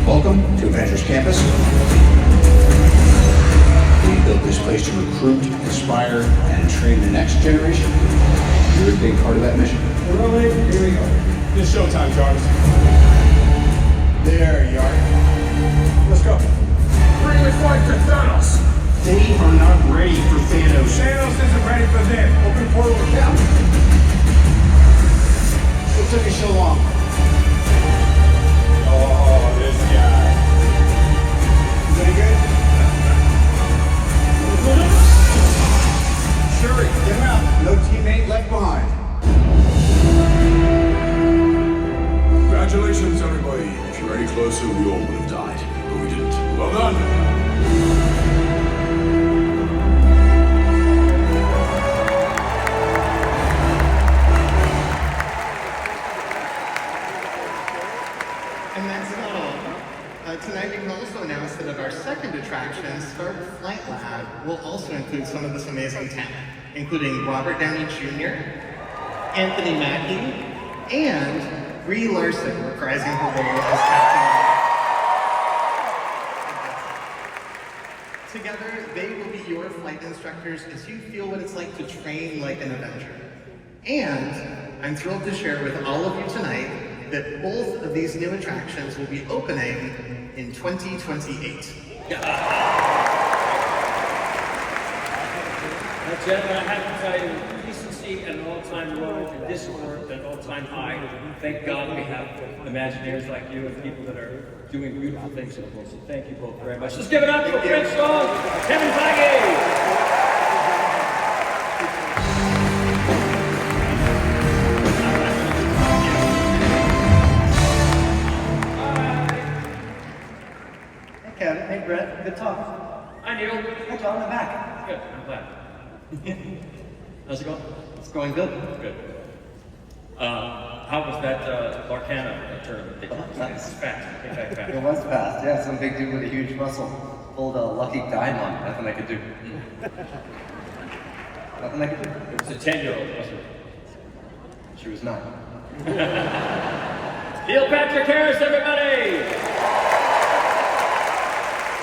Welcome to Avengers Campus. We built this place to recruit, inspire, and train the next generation. You're a big part of that mission. Rolling, here we go. It's showtime, Jarvis. There you are. Let's go. Bring the fight to Thanos. They are not ready for Thanos. Thanos isn't ready for them. Open portal to Cap. What took you so long? Oh, this guy. Is that good? Shuri, get him out. No teammate left behind. Congratulations, everybody. If you're any closer, we all would have died, but we didn't. Well done. And that's not all. Tonight we can also announce that at our second attraction, Start Flight Lab will also include some of this amazing talent, including Robert Downey Jr., Anthony Mackie, and Brie Larson reprising her role as Captain America. Together, they will be your flight instructors as you feel what it's like to train like an Avenger. And I'm thrilled to share with all of you tonight that both of these new attractions will be opening in 2028. Jeff, I have to tell you, decency at an all-time low and discord at an all-time high. Thank God we have Imagineers like you and people that are doing beautiful things in the world. So thank you both very much. Let's give it up for Prince Song, Kevin Feige. Kevin, hey Brett, good talk. Hi Neil. Hi John, I'm back. Good, I'm glad. How's it going? It's going good. Good. How was that Larcana tournament? It was fast. Came back fast. It was fast, yeah. Some big dude with a huge muscle pulled a lucky dime on me. Nothing I could do. Nothing I could do. It was a 10-year-old, wasn't it? She was 9. Neil Patrick Harris, everybody!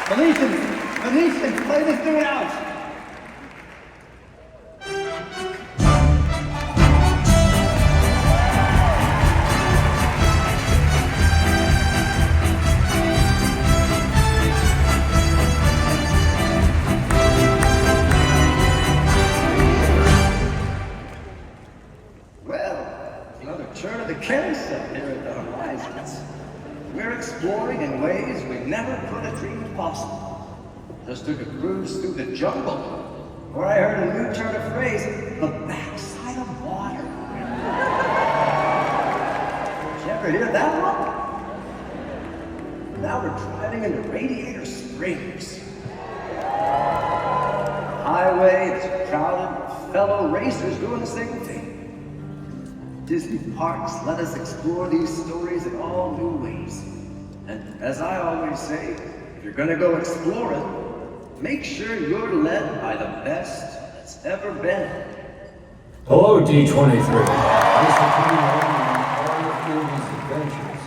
Venetians, play this dude out! Turn of the carousel here at the horizons. We're exploring in ways we never could have dreamed possible. Just took a cruise through the jungle, where I heard a new turn of phrase, the backside of water. Did you ever hear that one? Now we're driving into Radiator Springs. The highway is crowded with fellow racers doing the same thing. Disney parks let us explore these stories in all new ways. And as I always say, if you're gonna go explore it, make sure you're led by the best that's ever been. Hello, D23. Thanks for coming along on all of Andy's adventures.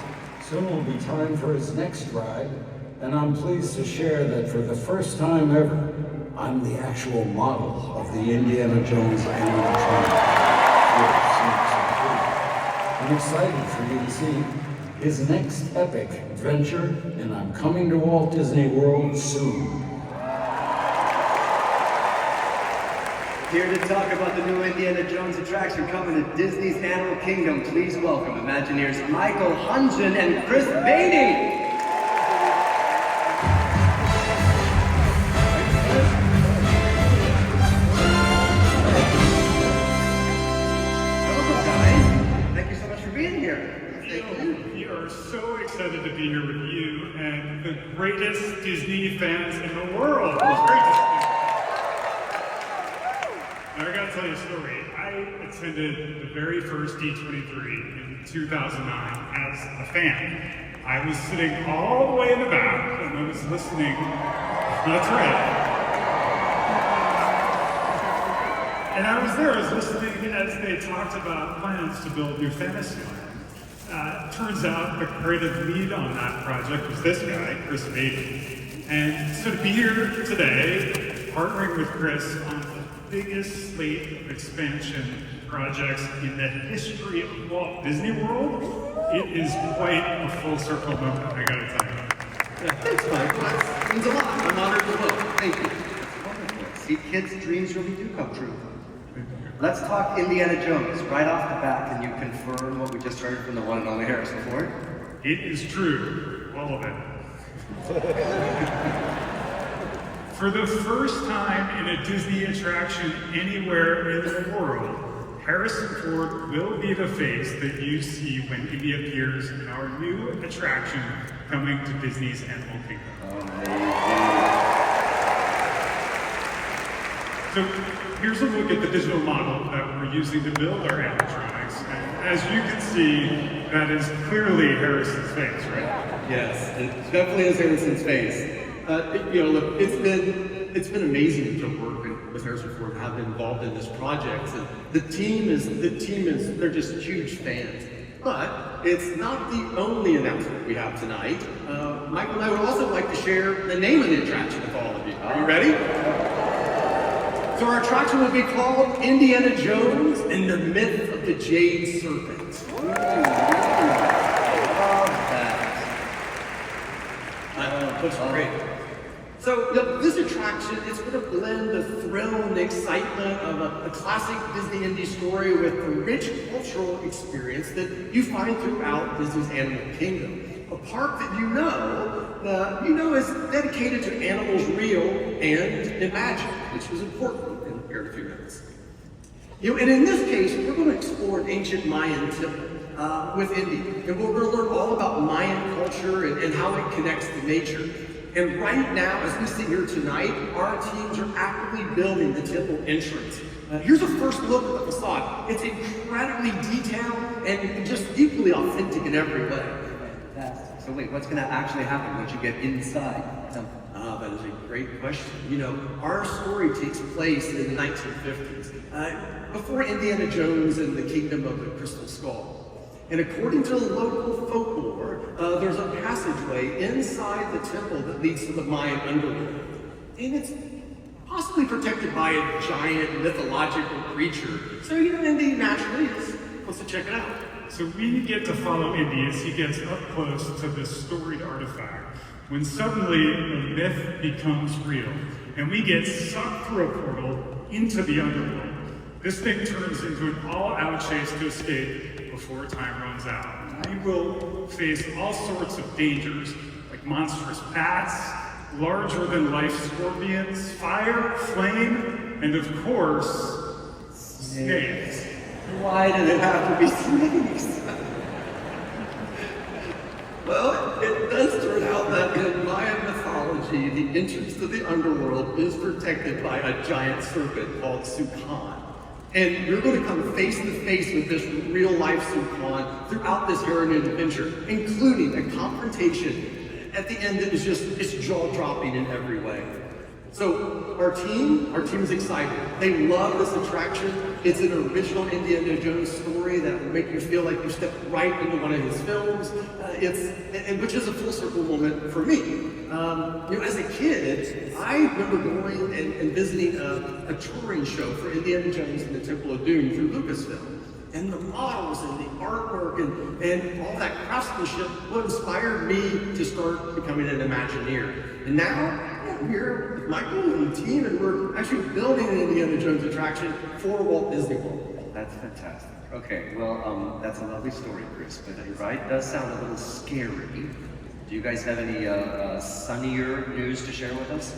Soon will be time for his next ride, and I'm pleased to share that for the first time ever, I'm the actual model of the Indiana Jones animatronic. I'm excited for you to see his next epic adventure, and I'm coming to Walt Disney World soon. Here to talk about the new Indiana Jones attraction coming to Disney's Animal Kingdom, please welcome Imagineers Michael Hungen and Chris Beatty. excited to be here with you and the greatest Disney fans in the world. It's great to see you. Now, I gotta tell you a story. I attended the very first D23 in 2009 as a fan. I was sitting all the way in the back and I was listening. That's right. And I was there, I was listening as they talked about plans to build New Fantasyland. Turns out the creative lead on that project was this guy, Chris Beatty. And so to be here today, partnering with Chris on the biggest slate of expansion projects in the history of Walt Disney World, it is quite a full circle moment, I gotta tell you. Yeah, thanks, Mike. That means a lot. I'm honored to look. Thank you. Wonderful. See, kids' dreams really do come true. Let's talk Indiana Jones. Right off the bat, can you confirm what we just heard from the one and only Harrison Ford? It is true. All of it. For the first time in a Disney attraction anywhere in the world, Harrison Ford will be the face that you see when Indy appears in our new attraction coming to Disney's Animal Kingdom. So here's a look at the digital model that we're using to build our animatronics. And as you can see, that is clearly Harrison's face, right? Yes, it definitely is Harrison's face. Look, it's been amazing to work with Harrison Ford and have been involved in this project. And the team is they're just huge fans. But it's not the only announcement we have tonight. Michael and I would also like to share the name of the attraction with all of you. Are you ready? So our attraction will be called Indiana Jones and the Myth of the Jade Serpent. Love that. Looks great. So this attraction is going to blend the thrill and the excitement of a classic Disney Indy story with the rich cultural experience that you find throughout Disney's Animal Kingdom. A park that you know is dedicated to animals real and imagined, which is important in a few minutes. And in this case, we're going to explore an ancient Mayan temple with Indy, and we're going to learn all about Mayan culture and how it connects to nature. And right now, as we sit here tonight, our teams are actively building the temple entrance. Here's a first look at the facade. It's incredibly detailed and just equally authentic in every way. Fantastic. So wait, what's going to actually happen once you get inside the temple? That is a great question. Our story takes place in the 1950s, before Indiana Jones and the Kingdom of the Crystal Skull. And according to local folklore, there's a passageway inside the temple that leads to the Mayan underworld. And it's possibly protected by a giant mythological creature. So, Indy naturally wants to check it out. So we get to follow Indy as he gets up close to this storied artifact, when suddenly the myth becomes real, and we get sucked through a portal into the underworld. This thing turns into an all-out chase to escape before time runs out. We will face all sorts of dangers, like monstrous bats, larger-than-life scorpions, fire, flame, and of course, snakes. Why did it have to be snakes? Well, it does turn out that in Mayan mythology, the entrance to the underworld is protected by a giant serpent called Sukan. And you're going to come face to face with this real-life Sukan throughout this harrowing adventure, including a confrontation at the end that is it's jaw-dropping in every way. So our team is excited. They love this attraction. It's an original Indiana Jones story that will make you feel like you stepped right into one of his films. Which is a full circle moment for me. As a kid, I remember going and visiting a touring show for Indiana Jones and the Temple of Doom through Lucasfilm. And the models and the artwork and all that craftsmanship what inspired me to start becoming an Imagineer. And now, I'm here with Michael and the team, and we're actually building an Indiana Jones attraction for Walt Disney World. That's fantastic. Okay, well, that's a lovely story, Chris, but you're right, it does sound a little scary. Do you guys have any sunnier news to share with us?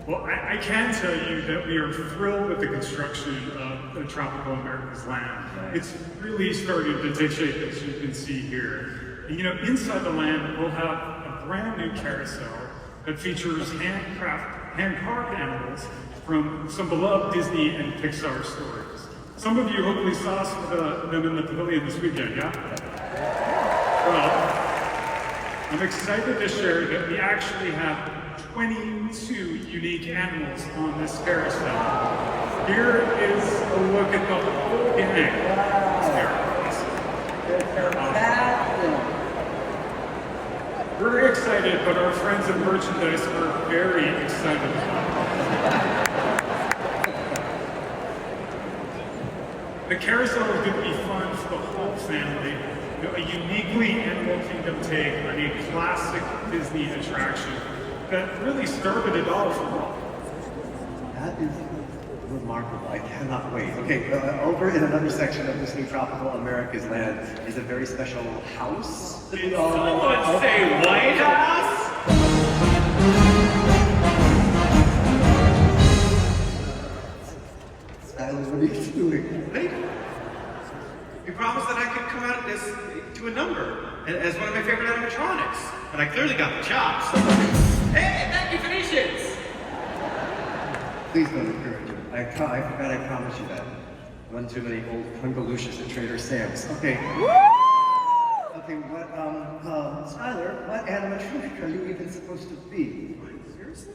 Well, I can tell you that we are thrilled with the construction of the Tropical America's Land. It's really starting to take shape, as you can see here. You know, inside the land, we'll have a brand new carousel that features hand-carved animals from some beloved Disney and Pixar stories. Some of you hopefully saw some of them in the pavilion this weekend, yeah? Well, I'm excited to share that we actually have 22 unique animals on this carousel. Here is a look at the whole gang. They're awesome. We're excited, but our friends at merchandise are very excited. The carousel is going to be fun for the whole family. You know, a uniquely Animal Kingdom take on a classic Disney attraction that really started it all for Walt. That is remarkable. I cannot wait. Okay, over in another section of this new Tropical America's Land is a very special house. Did someone say White House? Skylar, what are you doing? Hey, you promised that I could come out of this to a number as one of my favorite animatronics, and I clearly got the chops. Hey, thank you, Phoenicians! Please don't encourage him. I forgot I promised you that. One too many old Pungalooshas at Trader Sam's. Okay. Okay, what, Skylar, what animatronic are you even supposed to be? Seriously?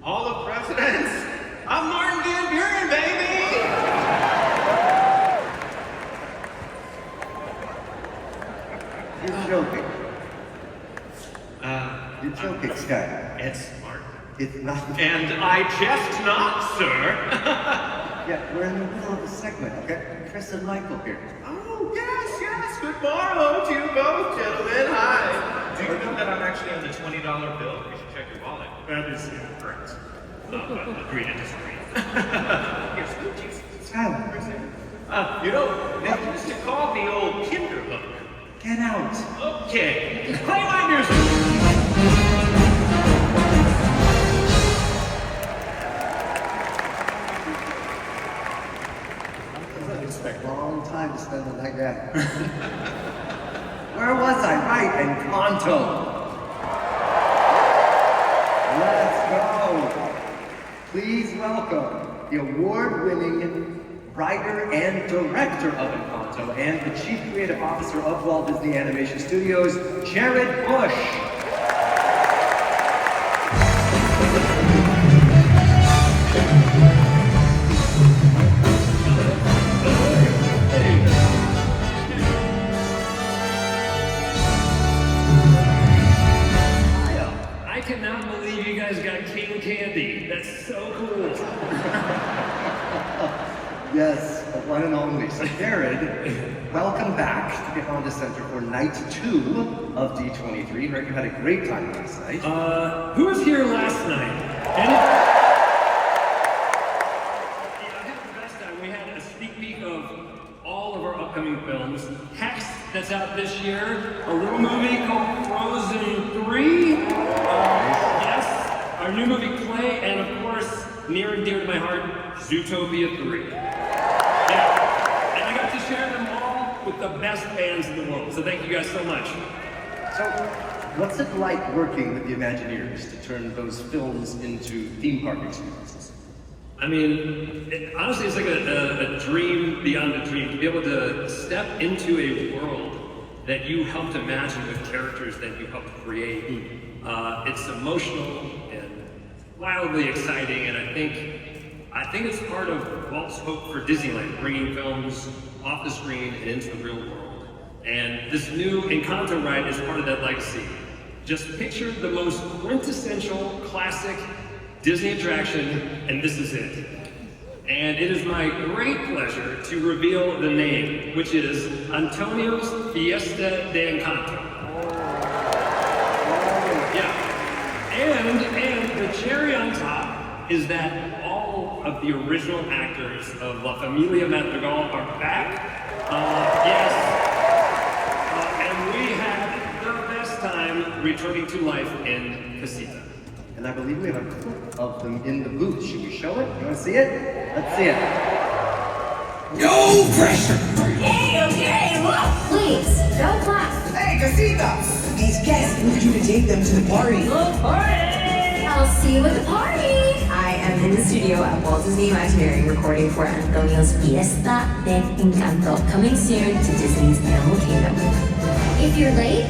All of Presidents? I'm Martin Van Buren, baby! You're joking. You're joking, Skylar. It's Martin. It's not. And I jest not, sir. Yeah, we're in the middle of a segment, okay? Chris and Michael here. Oh, yes. Good morrow to you both, gentlemen. Hi. Do you know that I'm actually on the $20 bill? You should check your wallet. That is incorrect. Agree to disagree. Yes, Jesus. Skylar. You know, they used to call me old Kinderhook. Get out. Okay. Play my music. Long time to spend the night at. Where was I? Right, Encanto. Let's go. Please welcome the award-winning writer and director of Encanto and the chief creative officer of Walt Disney Animation Studios, Jared Bush. I cannot believe you guys got King Candy. That's so cool. Yes, the one and only. So Jared, welcome back to the Honda Center for night 2 of D23. Right, you had a great time last night. Who was here last night? I had the best time. We had a sneak peek of all of our upcoming films. Hex, that's out this year. A little movie called Frozen 3. Yes, our new movie Play, and of course, near and dear to my heart, Zootopia 3. Yeah, and I got to share them all with the best bands in the world. So thank you guys so much. So, what's it like working with the Imagineers to turn those films into theme park experiences? I mean, honestly, it's like a dream beyond a dream to be able to step into a world that you helped imagine with characters that you helped create. It's emotional and wildly exciting, and I think it's part of Walt's hope for Disneyland, bringing films off the screen and into the real world. And this new Encanto ride is part of that legacy. Just picture the most quintessential classic Disney attraction, and this is it. And it is my great pleasure to reveal the name, which is Antonio's Fiesta de Encanto. Yeah. And the cherry on top is that all of the original actors of La Familia Madrigal are back. Yes. And we had the best time returning to life in Casita. And I believe we have a clip of them in the booth. Should we show it? You want to see it? Let's see it. No pressure! Okay, look, please. Go class. Hey, Casita! These guests need you to take them to the party. I'll see you at the party. I am in the studio at Walt Disney Imagineering recording for Antonio's Fiesta de Encanto, coming soon to Disney's Animal Kingdom. If you're late,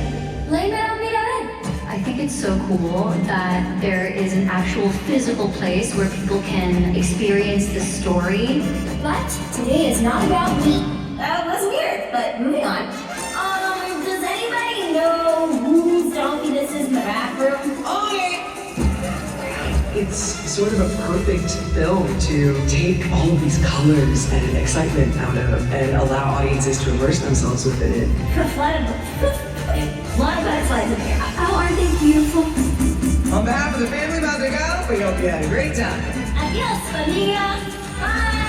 blame it on me then. I think it's so cool that there is an actual physical place where people can experience the story. But today is not about me. That was weird, but moving on. Does anybody know whose donkey this is in the bathroom? It's sort of a perfect film to take all of these colors and excitement out of and allow audiences to immerse themselves within it. A lot of butterflies in here. Oh, aren't they beautiful? On behalf of the family Madrigal, we hope you had a great time. Adios, familia. Bye.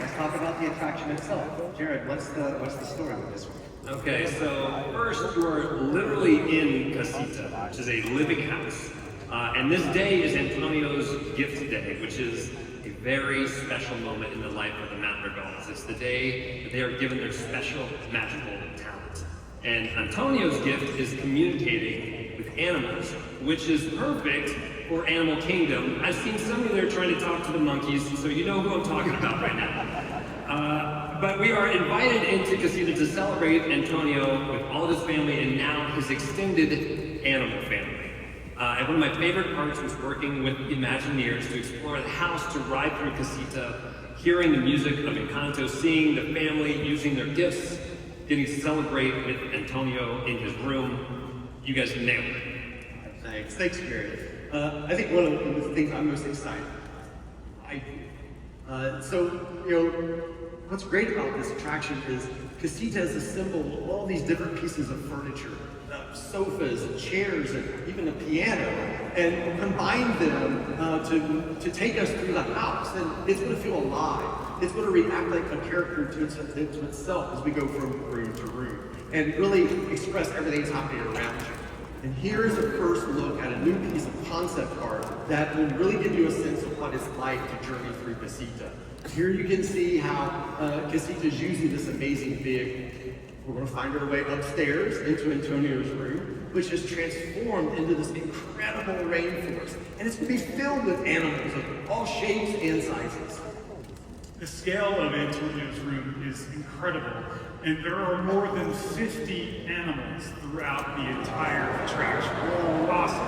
Let's talk about the attraction itself. Jared, what's the story with this one? Okay, so first you are literally in Casita, which is a living house. And this day is Antonio's gift day, which is a very special moment in the life of the Madrigals. It's the day that they are given their special magical talent. And Antonio's gift is communicating with animals, which is perfect for Animal Kingdom. I've seen some of you there trying to talk to the monkeys, so you know who I'm talking about right now. But we are invited into Casita to celebrate Antonio with all of his family and now his extended animal family. And one of my favorite parts was working with Imagineers to explore the house, to ride through Casita, hearing the music of Encanto, seeing the family using their gifts, getting to celebrate with Antonio in his room. You guys nailed it. Thanks, Jared. I think one of the things I'm most excited what's great about this attraction is Casita is a symbol of all these different pieces of furniture, sofas and chairs and even a piano, and combine them to take us through the house. And it's going to feel alive. It's going to react like a character to itself as we go from room to room and really express everything that's happening around you. And here's a first look at a new piece of concept art that will really give you a sense of what it's like to journey through Casita. Here you can see how Casita is using this amazing vehicle. We're going to find our way upstairs into Antonio's room, which is transformed into this incredible rainforest. And it's going to be filled with animals of all shapes and sizes. The scale of Antonio's room is incredible, and there are more than 50 animals throughout the entire attraction. Awesome.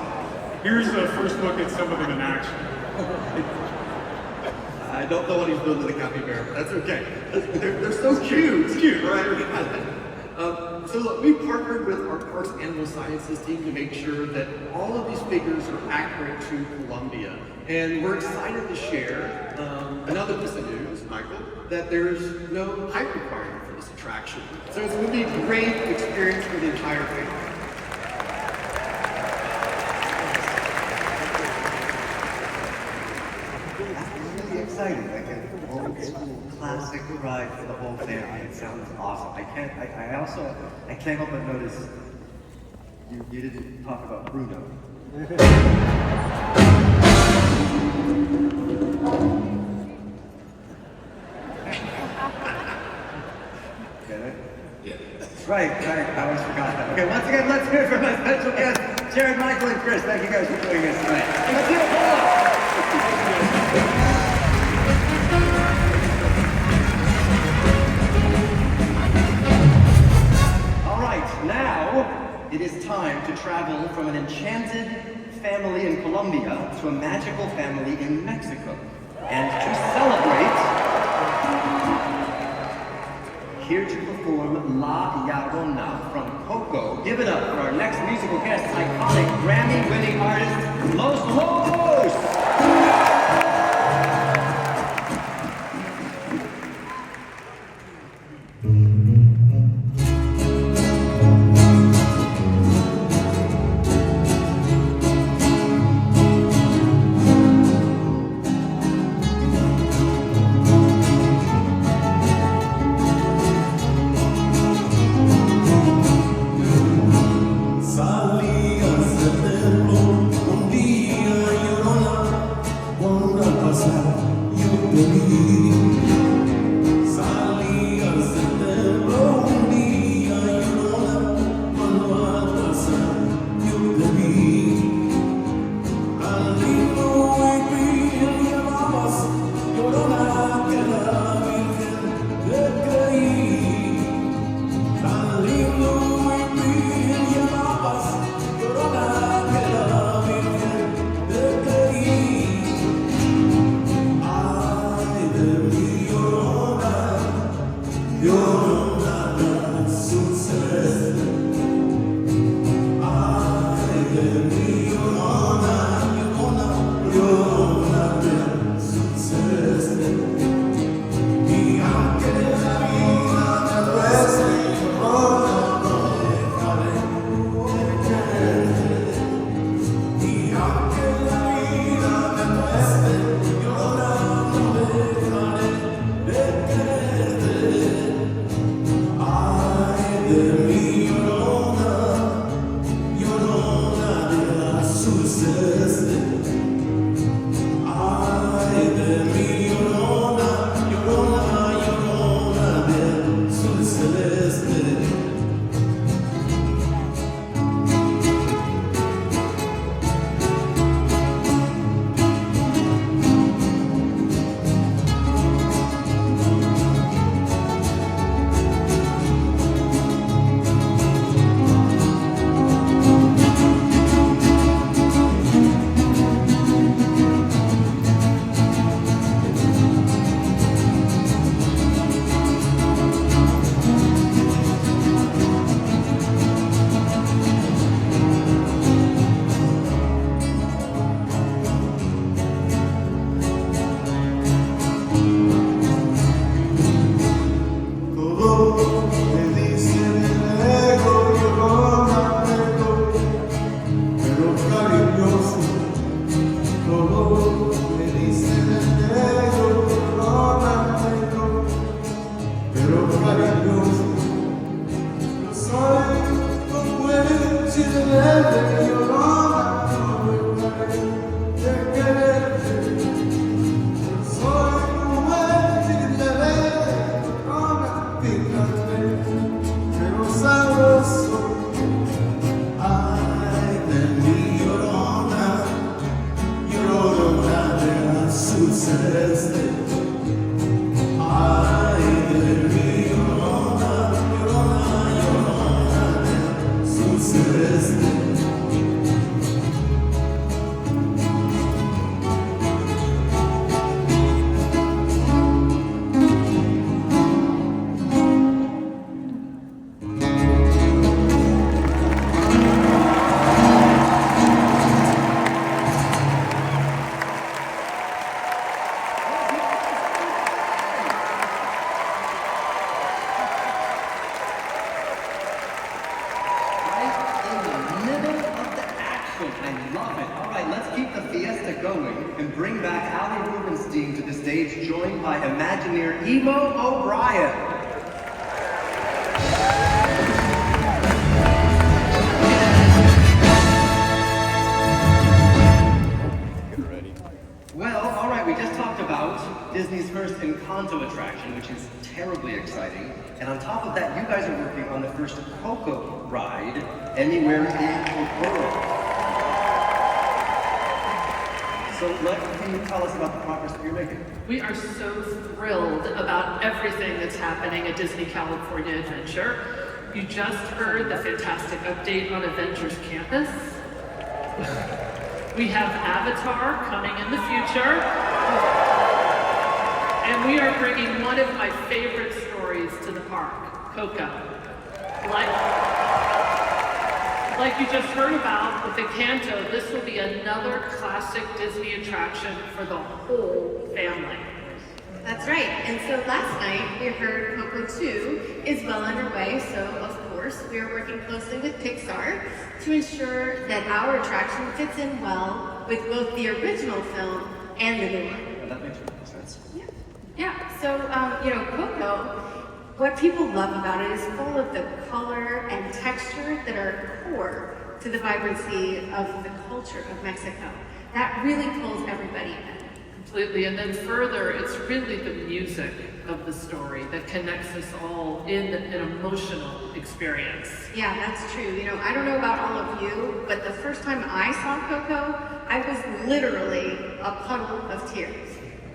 Here's a first look at some of them in action. I don't know what he's doing to the capybara, but that's okay. They're so cute. It's cute, right? So look, we partnered with our Parks Animal Sciences team to make sure that all of these figures are accurate to Colombia. And we're excited to share another piece of news, Michael, that there's no height requirement for this attraction. So it's going to be a great experience for the entire family. Exciting, like an old school classic ride for the whole family. It sounds awesome. I can't help but notice you didn't talk about Bruno. Get it? Yeah. That's right. I always forgot that. Okay, once again, let's hear it from my special guests, Jared, Michael, and Chris. Thank you guys for joining us tonight. Let's hear it. Now, it is time to travel from an enchanted family in Colombia to a magical family in Mexico. And to celebrate, here to perform La Llorona from Coco. Give it up for our next musical guest, iconic Grammy-winning artist, Los Lobos! Salí a hacer un día y We are so thrilled about everything that's happening at Disney California Adventure. You just heard the fantastic update on Adventure's campus. We have Avatar coming in the future. And we are bringing one of my favorite stories to the park, Coco. Like you just heard about with Encanto, this will be another classic Disney attraction for the whole family. That's right. And so last night we heard Coco 2 is well underway, so of course we are working closely with Pixar to ensure that our attraction fits in well with both the original film and the new one. Well, that makes perfect sense. Yeah. So, Coco, what people love about it is full of the color and texture that are core to the vibrancy of the culture of Mexico. That really pulls everybody in. Completely, and then further, it's really the music of the story that connects us all in an emotional experience. Yeah, that's true. I don't know about all of you, but the first time I saw Coco, I was literally a puddle of tears.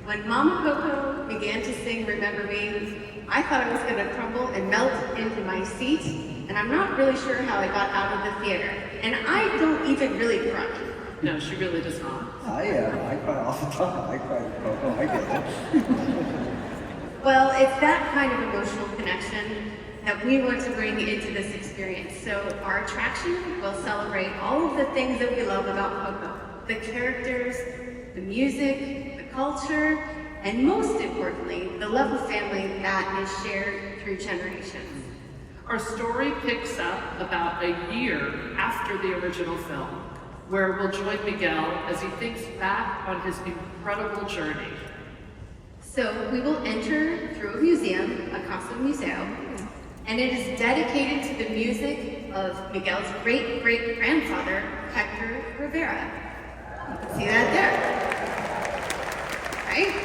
When Mama Coco began to sing Remember Me, I thought I was going to crumble and melt into my seat, and I'm not really sure how I got out of the theater. And I don't even really cry. No, she really does not. I cry all the time. I cry with Coco, I get it. Well, it's that kind of emotional connection that we want to bring into this experience. So our attraction will celebrate all of the things that we love about Coco. The characters, the music, the culture, and most importantly, the love of family that is shared through generations. Our story picks up about a year after the original film, where we'll join Miguel as he thinks back on his incredible journey. So we will enter through a museum, a costume museo, and it is dedicated to the music of Miguel's great-great-grandfather, Hector Rivera. You can see that there, right?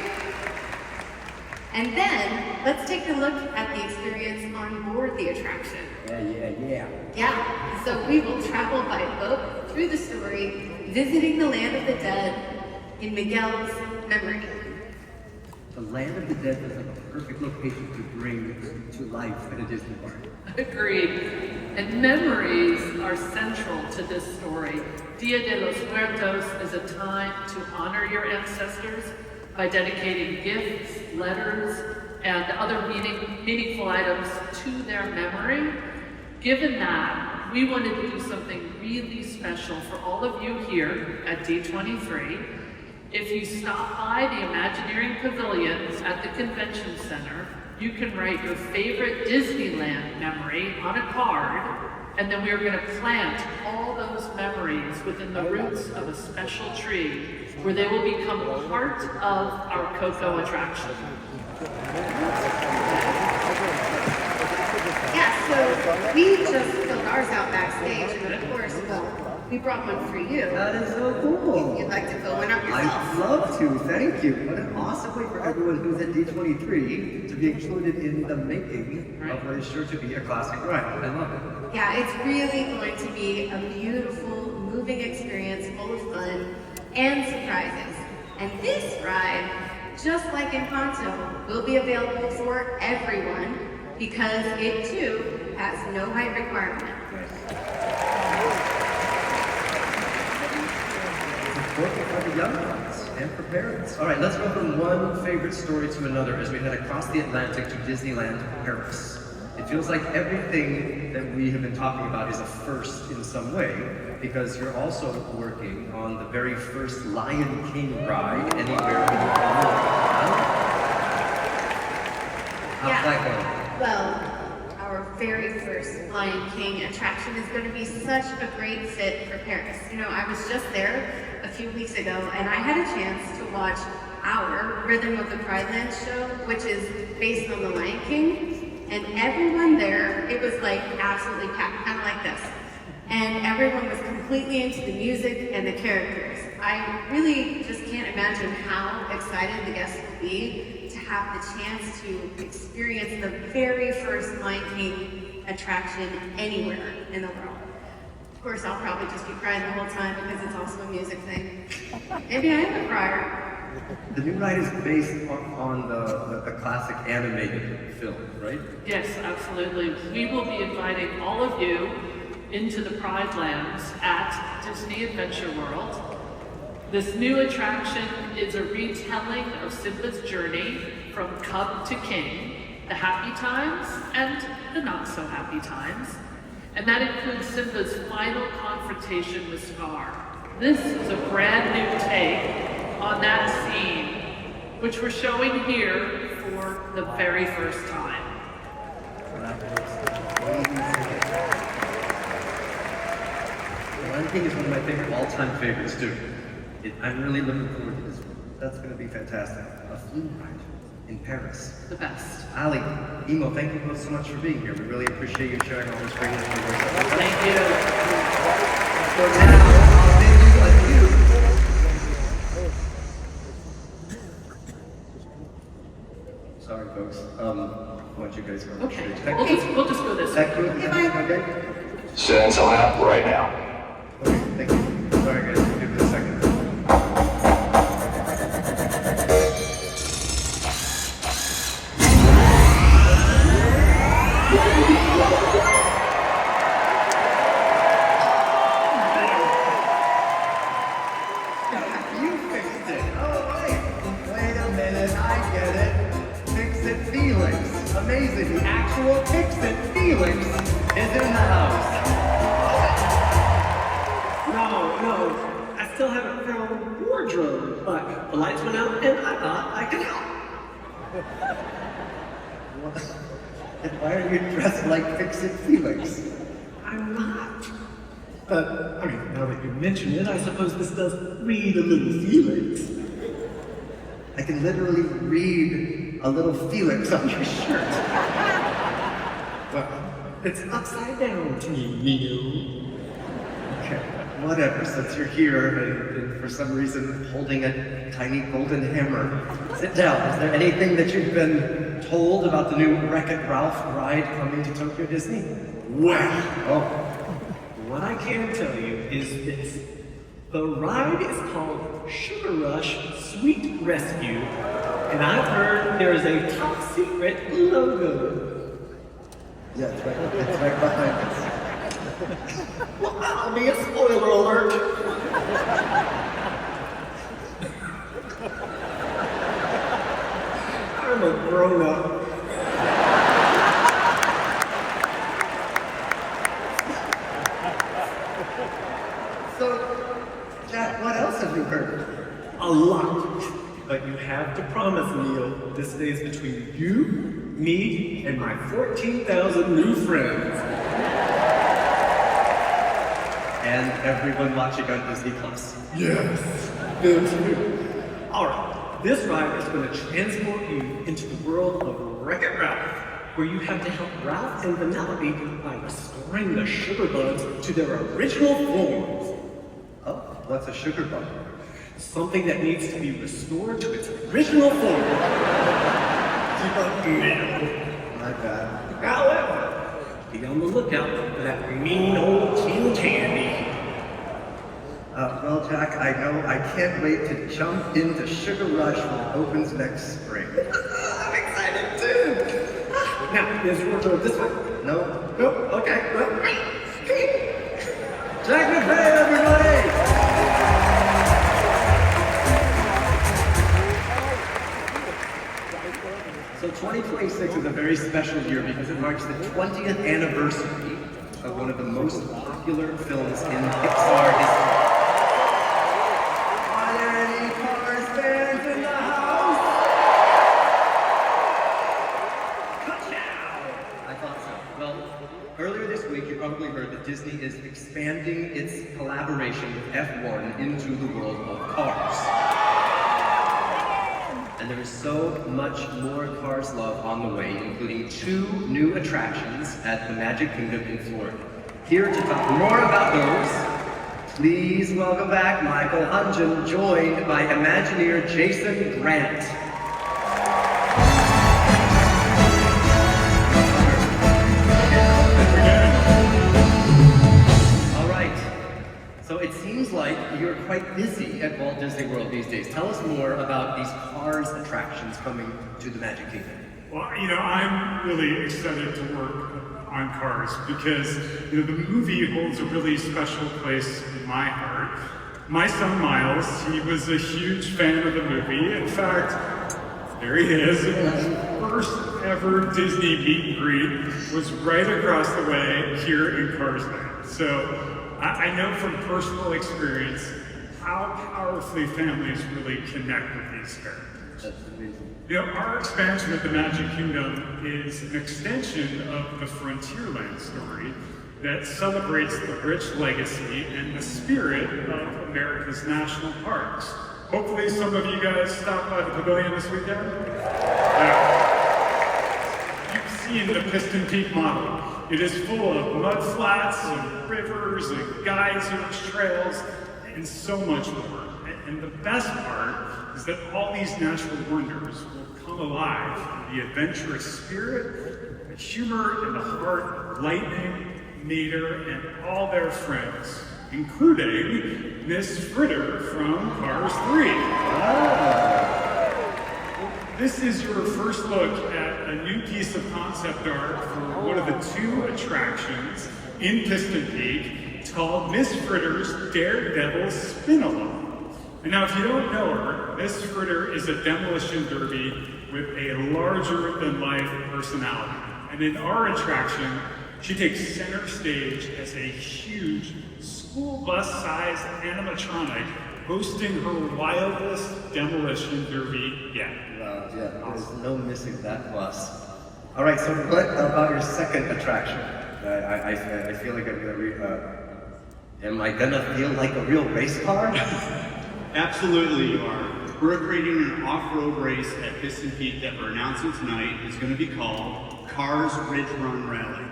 And then, let's take a look at the experience on board the attraction. Yeah, so we will travel by boat through the story, visiting the land of the dead in Miguel's memory. The land of the dead is like a perfect location to bring to life at a Disney park. Agreed. And memories are central to this story. Dia de los Muertos is a time to honor your ancestors by dedicating gifts, letters, and other meaningful items to their memory. Given that, we wanted to do something really special for all of you here at D23. If you stop by the Imagineering Pavilions at the Convention Center, you can write your favorite Disneyland memory on a card, and then we are going to plant all those memories within the roots of a special tree where they will become part of our Coco attraction. Yeah, so we just filled ours out backstage, and of course, well, we brought one for you. That is so cool. You'd like to fill one out yourself? I'd love to, thank you. What an awesome way for everyone who's at D23 to be included in the making of what is sure to be a classic ride. I love it. Yeah, it's really going to be a beautiful, moving experience full of fun and surprises. And this ride, just like Encanto, will be available for everyone because it too has no height requirement. Important for the young ones and for parents. All right, let's go from one favorite story to another as we head across the Atlantic to Disneyland Paris. It feels like everything that we have been talking about is a first in some way, because you're also working on the very first Lion King ride anywhere in the world. How's that going? Well, our very first Lion King attraction is going to be such a great fit for Paris. You know, I was just there a few weeks ago, and I had a chance to watch our Rhythm of the Pride Land show, which is based on the Lion King. And everyone there, it was like absolutely packed, kind of like this. And everyone was completely into the music and the characters. I really just can't imagine how excited the guests will be to have the chance to experience the very first Lion King attraction anywhere in the world. Of course, I'll probably just be crying the whole time because it's also a music thing. Maybe I am a crier. The new ride is based on the classic animated film, right? Yes, absolutely. We will be inviting all of you into the Pride Lands at Disney Adventure World. This new attraction is a retelling of Simba's journey from cub to king, the happy times and the not so happy times. And that includes Simba's final confrontation with Scar. This is a brand new take on that scene, which we're showing here for the very first time. Lion King is one of my favorite all-time favorites too. I'm really looking forward to this one. That's going to be fantastic. A flu ride in Paris. The best. Ali, Emo, thank you both so much for being here. We really appreciate you sharing all this great information. Thank you. So now, I'll bid you adieu. Sorry, folks. I want you guys to go. Okay, we'll just go this way. Thank you. Okay. Setting something up right now. Okay, thank you. Sorry, guys. Give it a second. You fixed it. Oh, wait. Wait a minute. I get it. Fix-It Felix. Amazing. The actual Fix-It Felix is in the house. No, I still haven't found a wardrobe, but the lights went out and I thought I could help. And why are you dressed like Fix-It Felix? I'm not. But, I mean, now that you mention it, I suppose this does read a little Felix. I can literally read a little Felix on your shirt. Well, it's upside down to me, Neo. Okay, whatever, since you're here and for some reason holding a tiny golden hammer, sit down. Is there anything that you've been told about the new Wreck-It Ralph ride coming to Tokyo Disney? Well, Oh, what I can tell you is this. The ride is called Sugar Rush Sweet Rescue, and I've heard there's a top secret logo. yeah, it's right behind us. Well, that'll be a spoiler alert. I'm a grown-up. So, Jack, what else have you heard? A lot. But you have to promise, Neil, this stays between you, me, and my 14,000 new friends. And everyone watching on Disney Plus. Yes, them too. All right, this ride is going to transport you into the world of Wreck-It Ralph, where you have to help Ralph and Vanellope by restoring the sugar bugs to their original forms. Oh, what's a sugar bug? Something that needs to be restored to its original form. My bad. However, be on the lookout for that mean old King Candy. Well, Jack, I know I can't wait to jump into Sugar Rush when it opens next spring. I'm excited too. Now, is your go this way? No? Nope. Okay. Well, Jack McVay, everybody! So 2026 is a very special year because it marks the 20th anniversary of one of the most popular films in Pixar history. Are there any Cars fans in the house? I thought so. Well, earlier this week you probably heard that Disney is expanding its collaboration with F1 into the world of cars. And there is so much more Cars love on the way, including 2 new attractions at the Magic Kingdom in Florida. Here to talk more about those, please welcome back Michael Hungen, joined by Imagineer Jason Grant. All right, so it seems like you're quite busy at Walt Disney World these days. Tell us more about these Cars attractions coming to the Magic Kingdom. Well, I'm really excited to work on Cars because, the movie holds a really special place in my heart. My son Miles, he was a huge fan of the movie. In fact, there he is. His first ever Disney meet and greet was right across the way here in Cars Land. So I know from personal experience how powerfully families really connect with these characters. That's amazing. Our expansion of the Magic Kingdom is an extension of the Frontierland story that celebrates the rich legacy and the spirit of America's national parks. Hopefully some of you guys stop by the pavilion this weekend. You've seen the Piston Peak model. It is full of mud flats and rivers and geysers, trails, and so much more. And the best part is that all these natural wonders will come alive in the adventurous spirit, the humor, and the heart of Lightning, Mater, and all their friends, including Miss Fritter from Cars 3. This is your first look at a new piece of concept art for one of the 2 attractions in Piston Peak. It's called Miss Fritter's Daredevil Spin-Along. And now, if you don't know her, Miss Fritter is a demolition derby with a larger-than-life personality. And in our attraction, she takes center stage as a huge school bus-sized animatronic hosting her wildest demolition derby yet. Wow, yeah, there's no missing that bus. All right, so what about your second attraction? I feel like I'm gonna am I gonna feel like a real race car? Absolutely you are. We're creating an off-road race at Piston Peak that we're announcing tonight is going to be called Cars Ridge Run Rally.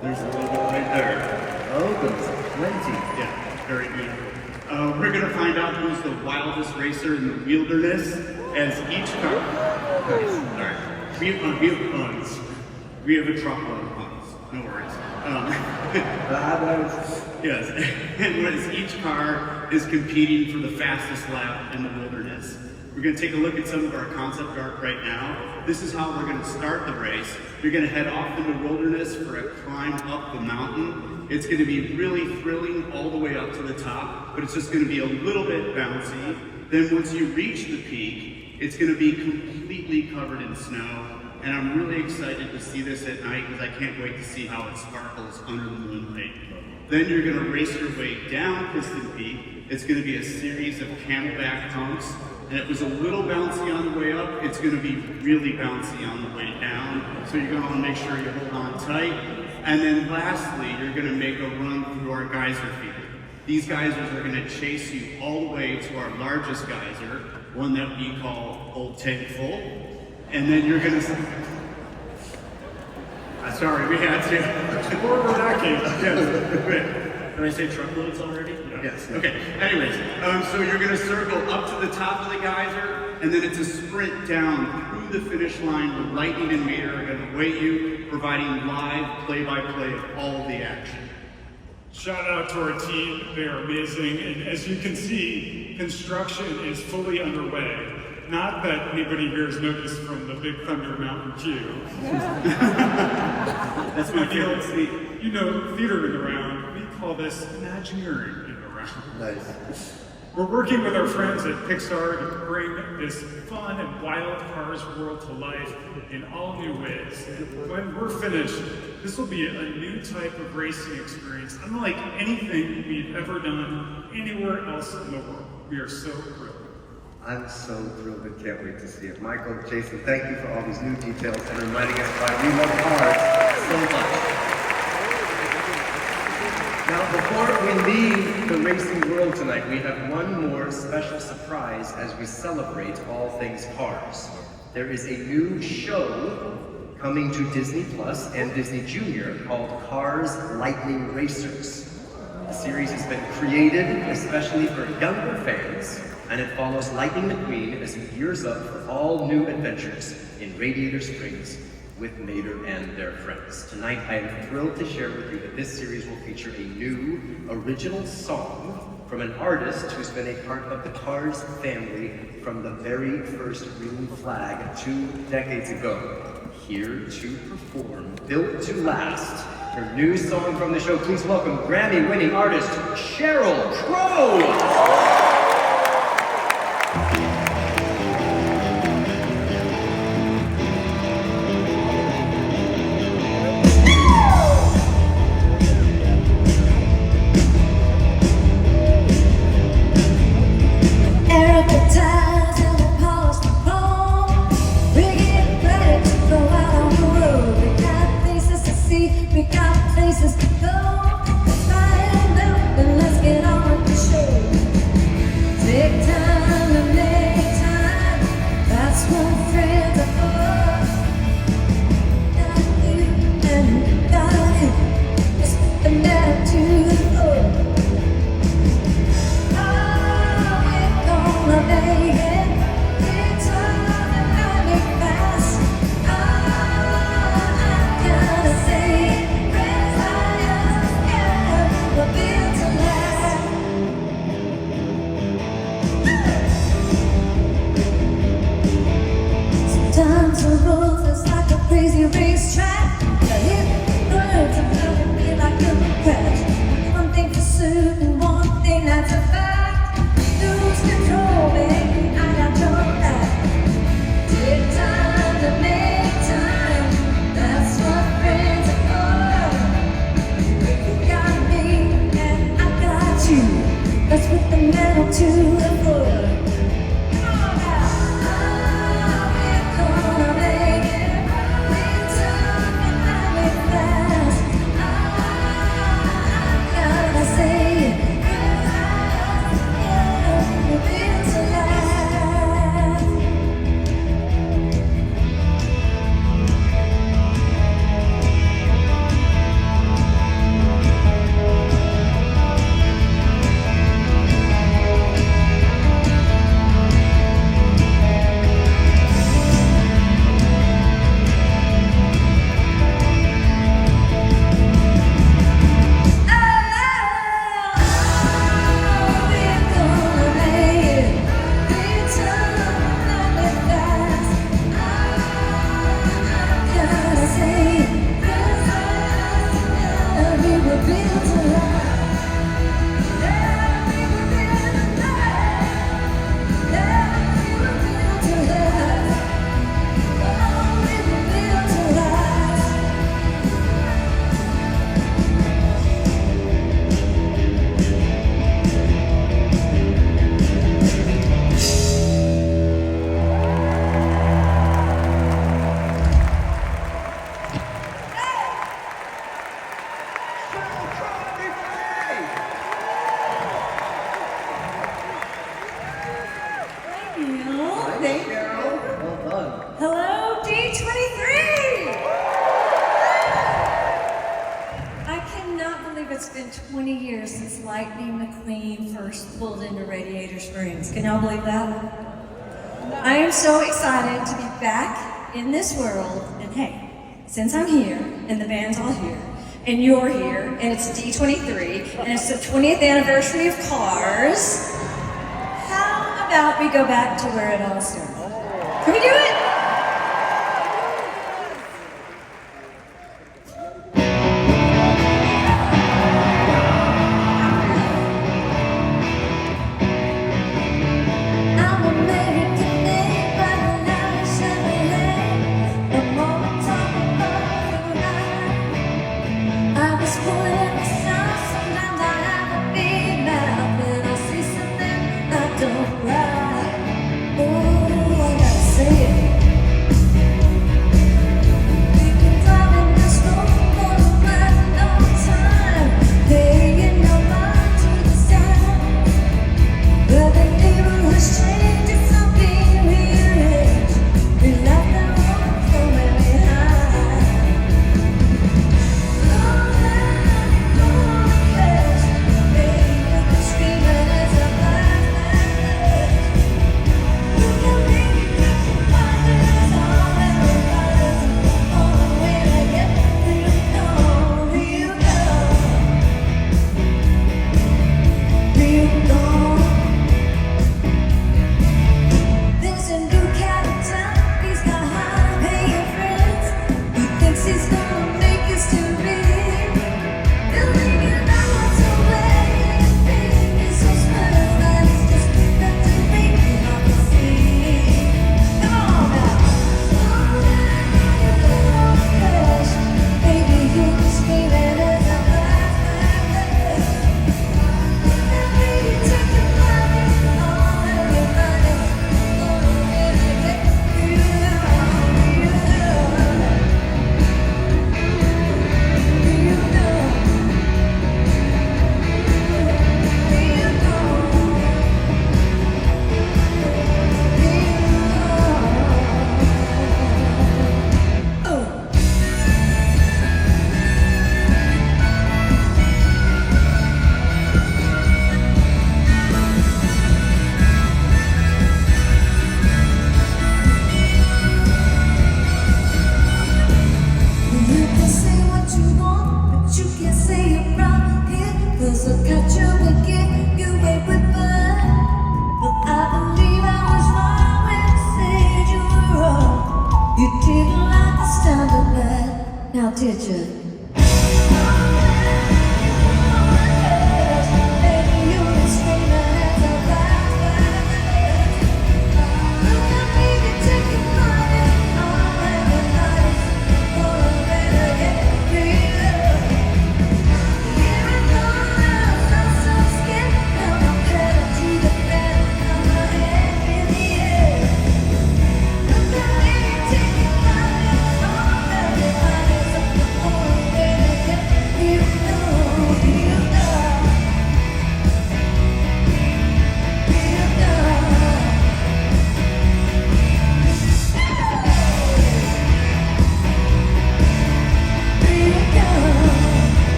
There's a little bit right there. Oh, goodness, plenty. Yeah, very good. We're gonna find out who's the wildest racer in the wilderness as each car. Nice. All right. We have puns. We have a truckload of puns. No worries. Yes. And as each car is competing for the fastest lap in the wilderness. We're going to take a look at some of our concept art right now. This is how we're going to start the race. You're going to head off in the wilderness for a climb up the mountain. It's going to be really thrilling all the way up to the top, but it's just going to be a little bit bouncy. Then once you reach the peak, it's going to be completely covered in snow. And I'm really excited to see this at night because I can't wait to see how it sparkles under the moonlight. Then you're going to race your way down Piston Peak. It's going to be a series of camelback humps. And it was a little bouncy on the way up. It's going to be really bouncy on the way down. So you're going to want to make sure you hold on tight. And then lastly, you're going to make a run through our geyser field. These geysers are going to chase you all the way to our largest geyser, one that we call Old Tank Full. And then you're going to... sorry, we had to. We're knocking. Yes. Can I say truckloads already? No. Yes. Okay. Anyways, so you're going to circle up to the top of the geyser, and then it's a sprint down through the finish line where Lightning and Mater are going to weigh you, providing live play-by-play of all of the action. Shout out to our team, they are amazing, and as you can see, construction is fully underway. Not that anybody here has noticed from the Big Thunder Mountain View. That's my favorite seat. You know, theater in the round, we call this Imagineering in the round. Nice. We're working with our friends at Pixar to bring this fun and wild Cars world to life in all new ways. When we're finished, this will be a new type of racing experience, unlike anything we've ever done anywhere else in the world. We are so thrilled. I'm so thrilled and can't wait to see it. Michael, Jason, thank you for all these new details and reminding us why we love cars so much. Now, before we leave the racing world tonight, we have one more special surprise as we celebrate all things cars. There is a new show coming to Disney Plus and Disney Junior called Cars Lightning Racers. The series has been created especially for younger fans, and it follows Lightning McQueen as he gears up for all new adventures in Radiator Springs with Mater and their friends. Tonight, I am thrilled to share with you that this series will feature a new original song from an artist who's been a part of the Cars family from the very first green flag 2 decades ago. Here to perform Built to Last, her new song from the show. Please welcome Grammy-winning artist Sheryl Crow. We got places to go. Find out and let's get on with the show. Take time to make time. That's what friends are for. Got you and got you. Just put the metal to the floor. Oh, we're gonna make it. Take time and not make fast. I gotta say. Sometimes the road feels like a crazy racetrack. You hit the birds and never feel like you're a crash. One thing for certain, one thing that's a fact. Lose control, baby, I got your back. Take time to make time. That's what friends are for. You got me and I got you. Let's put the metal to the floor. Hello, D23! I cannot believe it's been 20 years since Lightning McQueen first pulled into Radiator Springs. Can y'all believe that? I am so excited to be back in this world, and hey, since I'm here, and the band's all here, and you're here, and it's D23, and it's the 20th anniversary of Cars, how about we go back to where it all started? Can we do it? Now did you?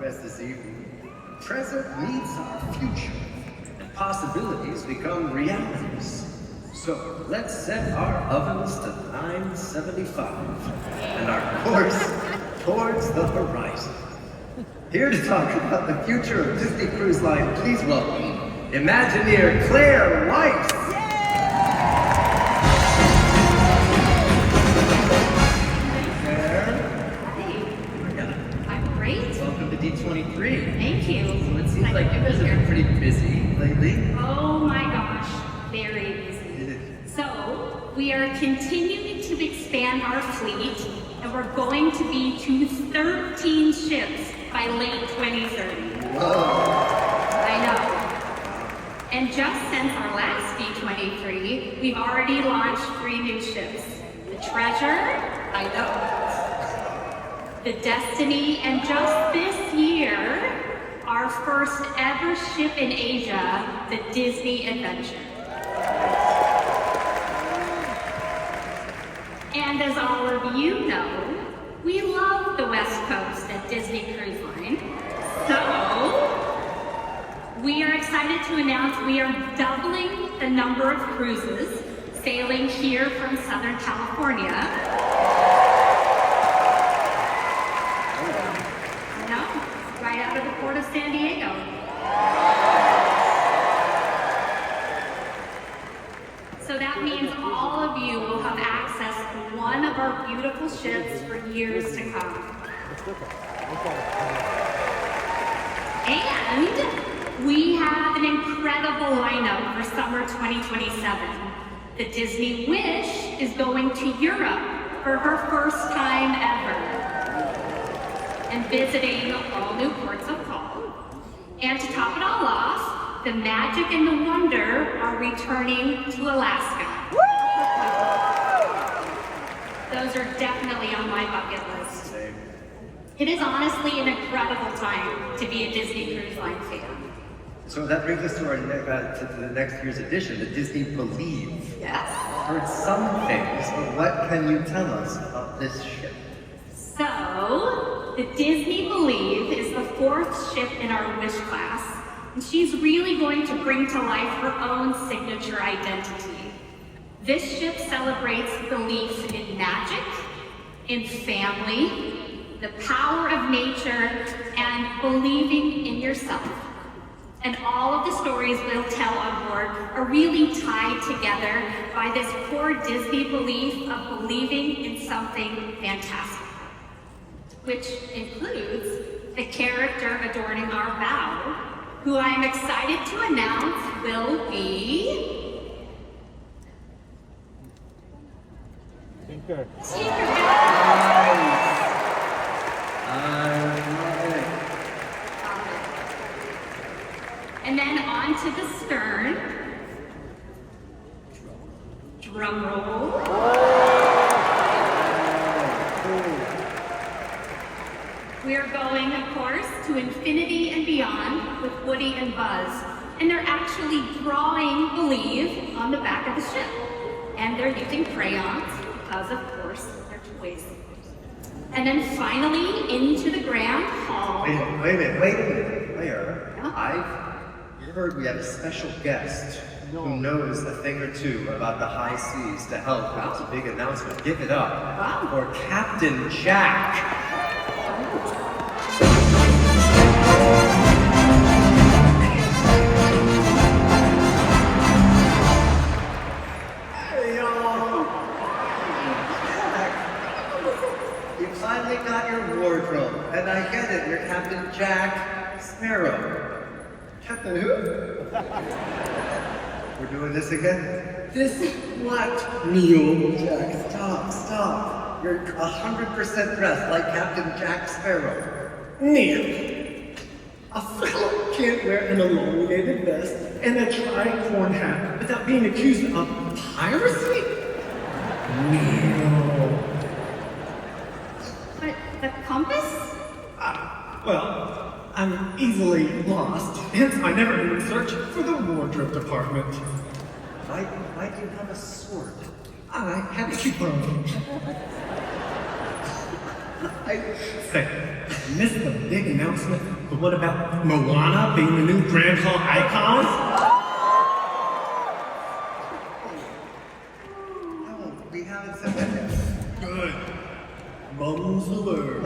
as this evening, the present meets our future, and possibilities become realities. So let's set our ovens to 975 and our course towards the horizon. Here to talk about the future of Disney Cruise Line, please welcome Imagineer Claire Weiss. I'm great. Welcome to D23. Thank you. So it seems like you guys have been pretty busy lately. Oh my gosh, very busy. So, we are continuing to expand our fleet, and we're going to be to 13 ships by late 2030. I know. And just since our last D23, we've already launched 3 new ships. The Treasure, I know. The Destiny, and just this year, our first ever ship in Asia, the Disney Adventure. And as all of you know, we love the West Coast at Disney Cruise Line. So, we are excited to announce we are doubling the number of cruises sailing here from Southern California. No, right out of the port of San Diego. So that means all of you will have access to one of our beautiful ships for years to come. And we have an incredible lineup for summer 2027. The Disney Wish is going to Europe for her first time ever and visiting all new ports of call. And to top it all off, the Magic and the Wonder are returning to Alaska. Those are definitely on my bucket list. It is honestly an incredible time to be a Disney Cruise Line fan. So that brings us to our to the next year's edition, the Disney Believe. Yes. I've heard some things, but what can you tell us about this ship? So, the Disney Believe is the 4th ship in our Wish class, and she's really going to bring to life her own signature identity. This ship celebrates belief in magic, in family, the power of nature, and believing in yourself. And all of the stories we'll tell on board are really tied together by this core Disney belief of believing in something fantastic, which includes the character adorning our bow, who I'm excited to announce will be Tinker. And then on to the stern. Drum roll. We are going, of course, to infinity and beyond with Woody and Buzz. And they're actually drawing Believe on the back of the ship. And they're using crayons because, of course, they're toys. And then finally into the grand hall. Wait a minute. Claire, I've heard we have a special guest who knows a thing or two about the high seas to help with this big announcement. Give it up for Captain Jack. Hey, y'all. You finally got your wardrobe, and I get it. You're Captain Jack Sparrow. Captain who? We're doing this again? This what? Neil. Jack, stop. You're 100% dressed like Captain Jack Sparrow. Neil, a fellow can't wear an elongated vest and a tricorn hat without being accused of piracy? Neil. But the compass? Well, I'm easily lost, hence I never even search for the wardrobe department. Why do you have a sword? I have a cheekbone. I missed the big announcement. But what about Moana being the new Grand Hall icon? No, we haven't said that yet. Good. Mum's the word.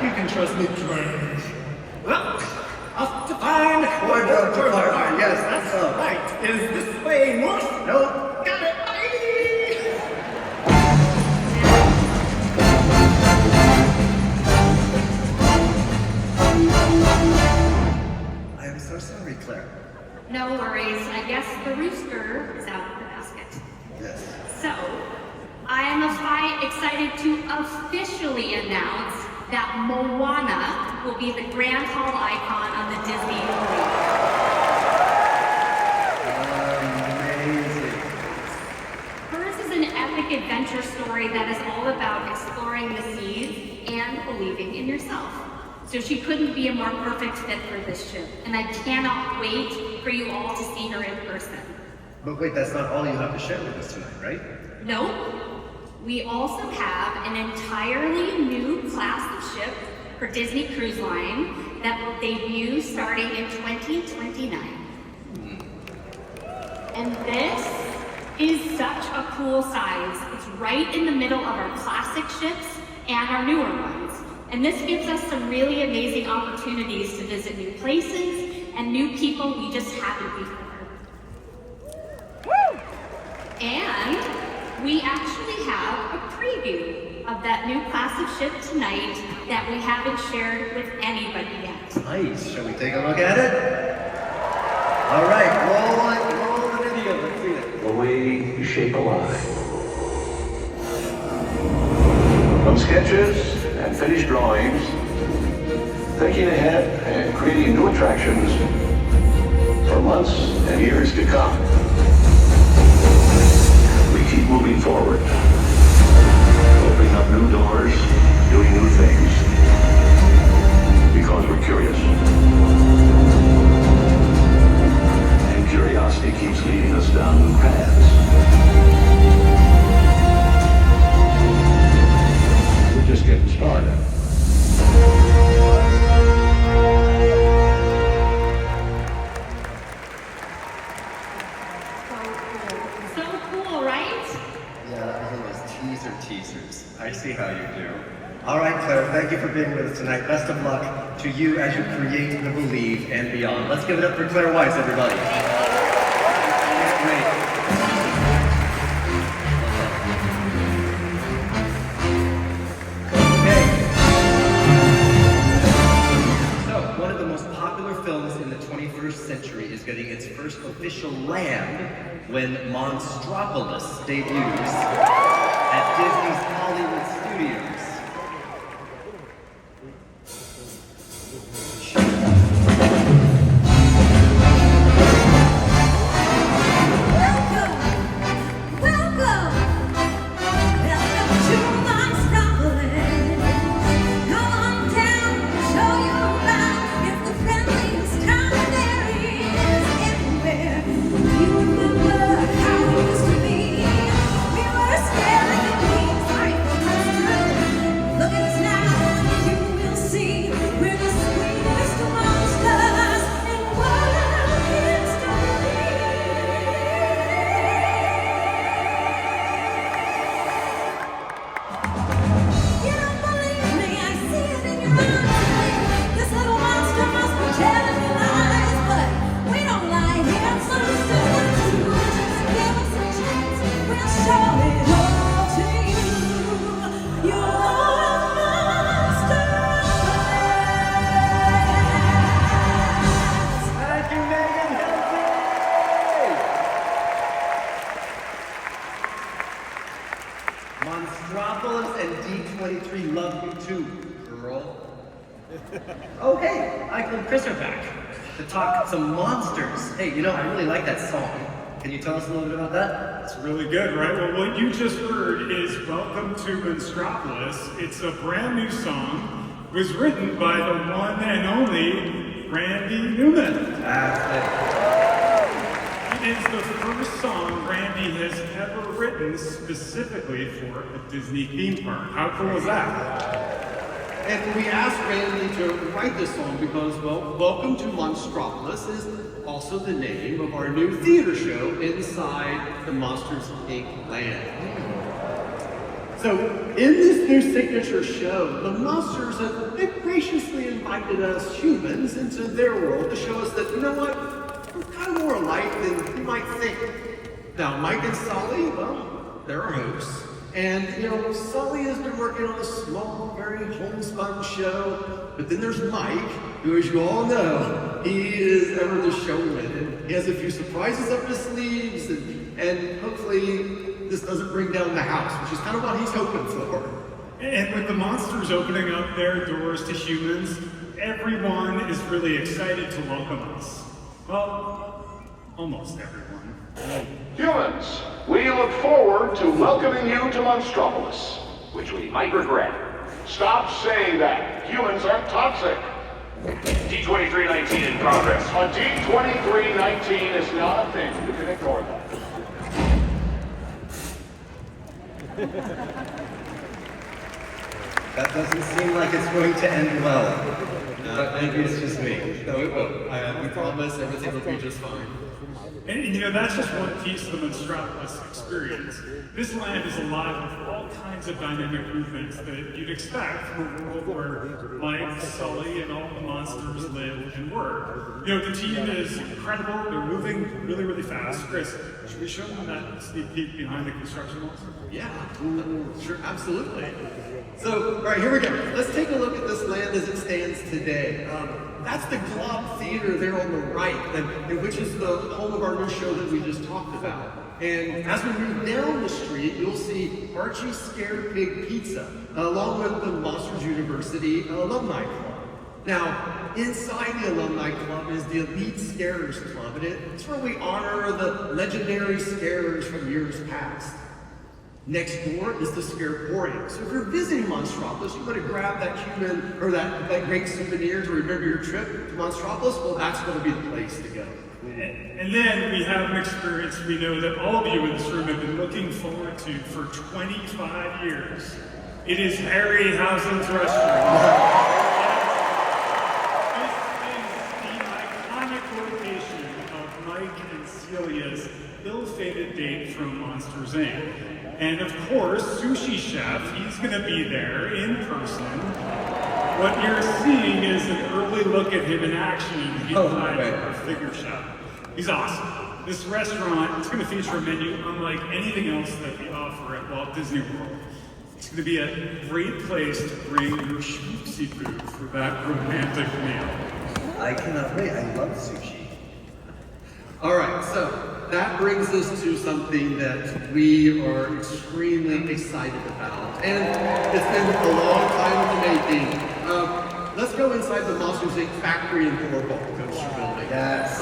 You can trust me, Strange. Well, up to find a Wardrobe department, yes, that's up. right. Is this way north? Nope. Got it. Bye. I am so sorry, Claire. No worries. I guess the rooster is out of the basket. Yes. So, I am excited to officially announce that Moana will be the Grand Hall icon on the Disney Amazing. Hers is an epic adventure story that is all about exploring the seas and believing in yourself. So she couldn't be a more perfect fit for this ship, and I cannot wait for you all to see her in person. But wait, that's not all you have to share with us tonight, right? Nope. We also have an entirely new class of ship for Disney Cruise Line that will debut starting in 2029. And this is such a cool size. It's right in the middle of our classic ships and our newer ones. And this gives us some really amazing opportunities to visit new places and new people we just haven't before. And we actually have a preview of that new class of ship tonight that we haven't shared with anybody yet. Nice. Shall we take a look at it? All right, roll the video. Let's see it. The way you shape a line. From sketches and finished drawings, thinking ahead and creating new attractions for months and years to come. We keep moving forward, opening up new doors, doing new things, because we're curious. And curiosity keeps leading us down new paths. We're just getting started. So cool, right? Yeah, that was one of those teasers. I see how you do. All right, Claire, thank you for being with us tonight. Best of luck to you as you create the Believe and beyond. Let's give it up for Claire Weiss, everybody. Great. So, one of the most popular films in the 21st century is getting its first official land when Monstropolis debuts at Disney's Hollywood Studios. Monstropolis and D23 love you too, girl. Oh, hey, Michael and Chris are back to talk some monsters. Hey, you know, I really like that song. Can you tell us a little bit about that? It's really good, right? Well, what you just heard is Welcome to Monstropolis. It's a brand new song. It was written by the one and only Randy Newman. That's It is the first song Randy has ever written specifically for a Disney theme park. How cool is that? And we asked Randy to write this song because, well, Welcome to Monstropolis is also the name of our new theater show inside the Monsters, Inc. land. So, in this new signature show, the monsters have graciously invited us humans into their world to show us that, you know what, we're kind of more alike than you might think. Now, Mike and Sully, well, they're our hosts. And, you know, Sully has been working on a small, very homespun show. But then there's Mike, who, as you all know, he is ever the showman. And he has a few surprises up his sleeves, and hopefully this doesn't bring down the house, which is kind of what he's hoping for. And with the monsters opening up their doors to humans, everyone is really excited to welcome us. Well, almost everyone. Humans, we look forward to welcoming you to Monstropolis, which we might regret. Stop saying that. Humans aren't toxic. D2319 in progress. A D2319 is not a thing. You can ignore that. That doesn't seem like it's going to end well. But maybe it's just me. No, it will. We promise everything will be just fine. And you know, that's just one piece of the Monstropolis experience. This land is alive with all kinds of dynamic movements that you'd expect from a world where Mike, Sully, and all the monsters live and work. You know, the team is incredible. They're moving really, really fast. Chris, should we show them that sneak peek behind the construction walls? Yeah, sure, absolutely. So, all right, here we go. Let's take a look at this land as it stands today. That's the Glob Theater there on the right, and which is the home of our new show that we just talked about. And as we move down the street, you'll see Archie's Scared Pig Pizza, along with the Monsters University Alumni Club. Now, inside the Alumni Club is the Elite Scarers Club, and it's where we honor the legendary scarers from years past. Next door is the Scareporium. So if you're visiting Monstropolis, you want to grab that human or that great souvenir to remember your trip to Monstropolis, well, that's going to be the place to go. And then we have an experience we know that all of you in this room have been looking forward to for 25 years. It is Harryhausen's restaurant. This is the iconic location of Mike and Celia's ill-fated date from Monsters, Inc. And of course, Sushi Chef, he's gonna be there in person. What you're seeing is an early look at him in action behind our figure shop. He's awesome. This restaurant is gonna feature a menu unlike anything else that we offer at Walt Disney World. It's gonna be a great place to bring your schmoopsy food for that romantic meal. I cannot wait, I love sushi. All right, so that brings us to something that we are extremely excited about. And it's been a long time in the making. Let's go inside the Monsters, Inc. factory and Thor coaster building. Yes.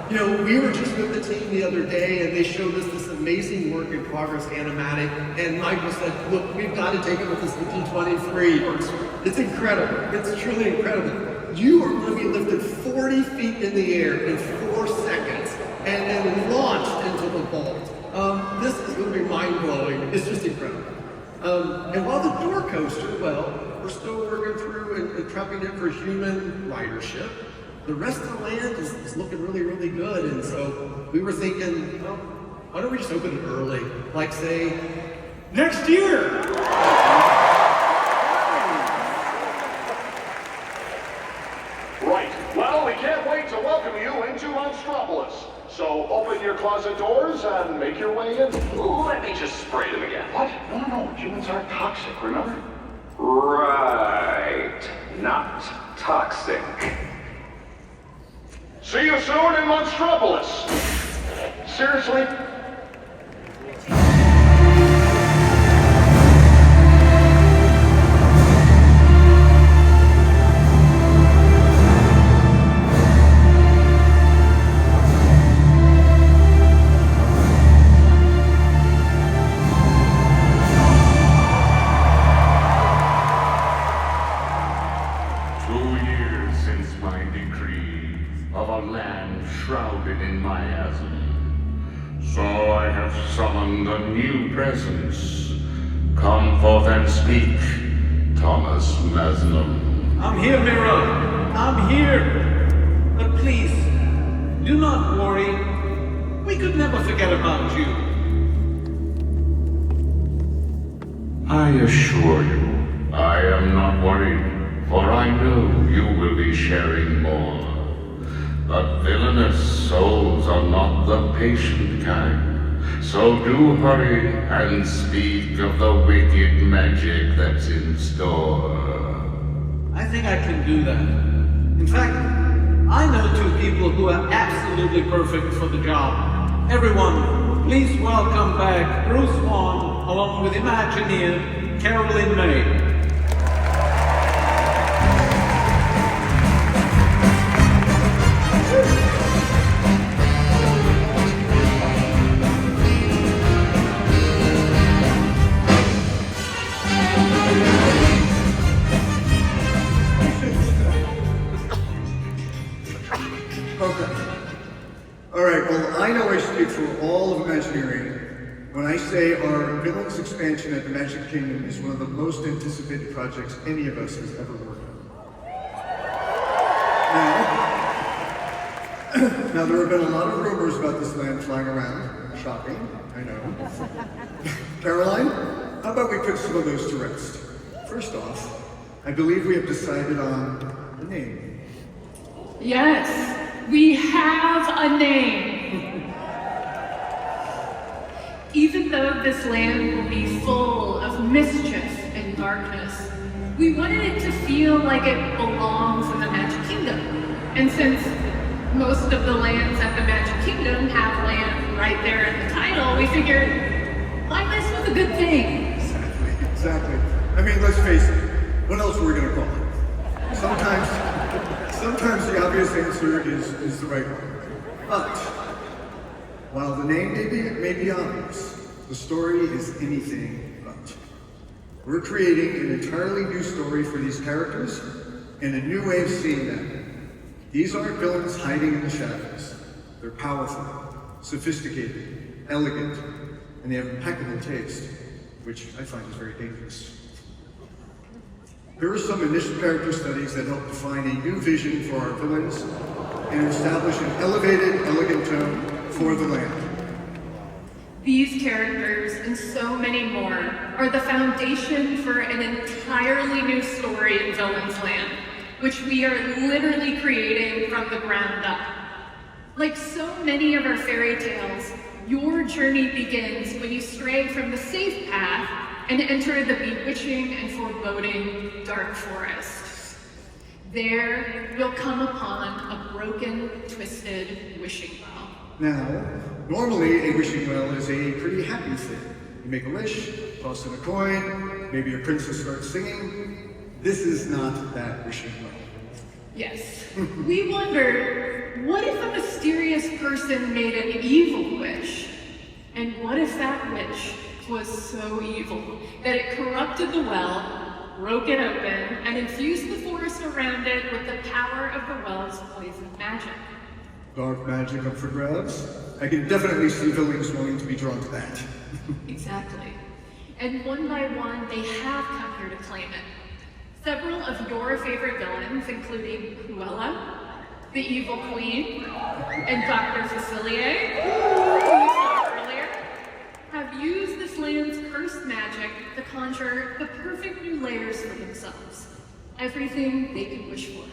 You know, we were just with the team the other day and they showed us this amazing work in progress animatic. And Michael said, look, we've got to take it with us to D23. It's incredible. It's truly incredible. You are going to be lifted 40 feet in the air in 4 seconds and then launched into the vault. This is going to be mind-blowing. It's just incredible. And while the door coaster, well, we're still working through and prepping it for human ridership, the rest of the land is looking really, really good. And so we were thinking, well, why don't we just open it early? Like, say, next year! Right. Well, we can't wait to welcome you into Monstropolis. So open your closet doors and make your way in. Let me just spray them again. What? No. Humans aren't toxic, remember? Right. Not toxic. See you soon in Monstropolis. Seriously? 2 years since my decree of a land shrouded in miasm. So I have summoned a new presence. Come forth and speak, Thomas Masnam. I'm here, Mirror. I'm here. But please, do not worry. We could never forget about you. I assure you, I am not worried, for I know you will be sharing more. But villainous souls are not the patient kind. So do hurry and speak of the wicked magic that's in store. I think I can do that. In fact, I know two people who are absolutely perfect for the job. Everyone, please welcome back Bruce Wan, along with Imagineer Carolyn May. I know I speak for all of Imagineering when I say our villains expansion at the Magic Kingdom is one of the most anticipated projects any of us has ever worked on. Now there have been a lot of rumors about this land flying around. Shocking, I know. Caroline, how about we put some of those to rest? First off, I believe we have decided on a name. Yes, we have a name. Even though this land will be full of mischief and darkness, we wanted it to feel like it belongs in the Magic Kingdom. And since most of the lands at the Magic Kingdom have land right there in the title, we figured, why mess with a good thing? Exactly. I mean, let's face it, what else were we gonna call it? Sometimes the obvious answer is the right one. But while the name may be obvious, the story is anything but. We're creating an entirely new story for these characters and a new way of seeing them. These aren't villains hiding in the shadows. They're powerful, sophisticated, elegant, and they have impeccable taste, which I find is very dangerous. Here are some initial character studies that help define a new vision for our villains and establish an elevated, elegant tone for the land. These characters and so many more are the foundation for an entirely new story in Villains Land, which we are literally creating from the ground up. Like so many of our fairy tales, your journey begins when you stray from the safe path and enter the bewitching and foreboding dark forest. There, you'll come upon a broken, twisted wishing well. Now, normally a wishing well is a pretty happy thing. You make a wish, toss in a coin, maybe a princess starts singing. This is not that wishing well. Yes. We wondered, what if a mysterious person made an evil wish? And what if that wish was so evil that it corrupted the well, broke it open, and infused the forest around it with the power of the well's poison magic? Dark magic up for grabs? I can definitely see villains wanting to be drawn to that. Exactly. And one by one, they have come here to claim it. Several of your favorite villains, including Cruella, the Evil Queen, and Dr. Facilier, who you saw earlier, have used this land's cursed magic to conjure the perfect new layers for themselves. Everything they could wish for.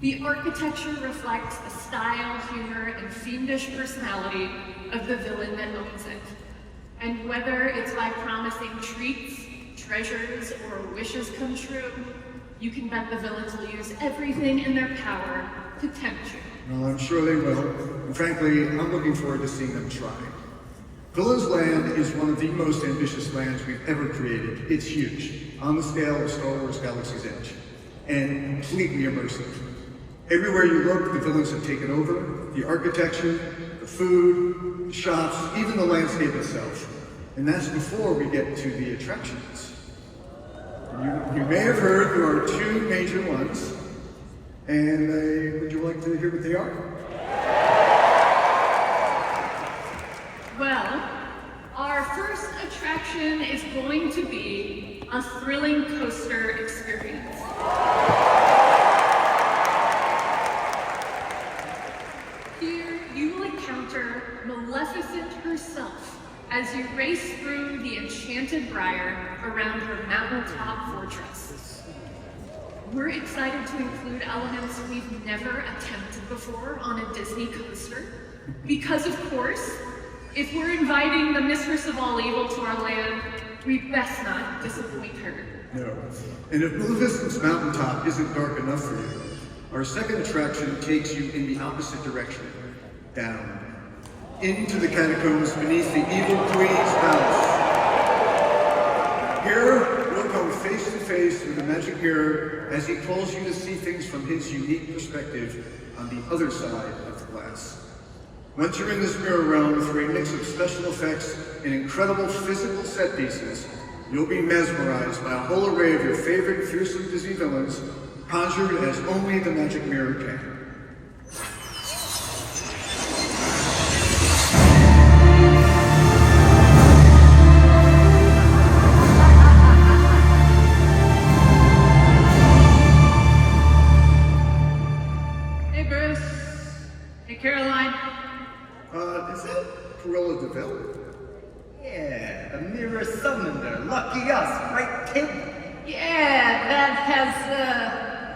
The architecture reflects the style, humor, and fiendish personality of the villain that owns it. And whether it's by promising treats, treasures, or wishes come true, you can bet the villains will use everything in their power to tempt you. Well, I'm sure they will. And frankly, I'm looking forward to seeing them try. Villains Land is one of the most ambitious lands we've ever created. It's huge, on the scale of Star Wars Galaxy's Edge, and completely immersive. Everywhere you look, the villains have taken over. The architecture, the food, the shops, even the landscape itself. And that's before we get to the attractions. You may have heard there are two major ones. And would you like to hear what they are? Well, our first attraction is going to be a thrilling coaster experience. Here, you will encounter Maleficent herself as you race through the enchanted briar around her mountaintop fortress. We're excited to include elements we've never attempted before on a Disney coaster, because of course, if we're inviting the mistress of all evil to our land, we best not disappoint her. No. And if Maleficent's mountaintop isn't dark enough for you, our second attraction takes you in the opposite direction, down, into the catacombs beneath the evil queen's palace. Here, we'll come face to face with the magic mirror as he calls you to see things from his unique perspective on the other side of the glass. Once you're in this mirror realm through a mix of special effects and incredible physical set pieces, you'll be mesmerized by a whole array of your favorite fearsome Disney villains, conjured as only the magic mirror can. Hey, Bruce. Hey, Caroline. Is that Cruella de Vil? Yeah, a mirror summoner. Lucky us, right, kid? Yeah, that has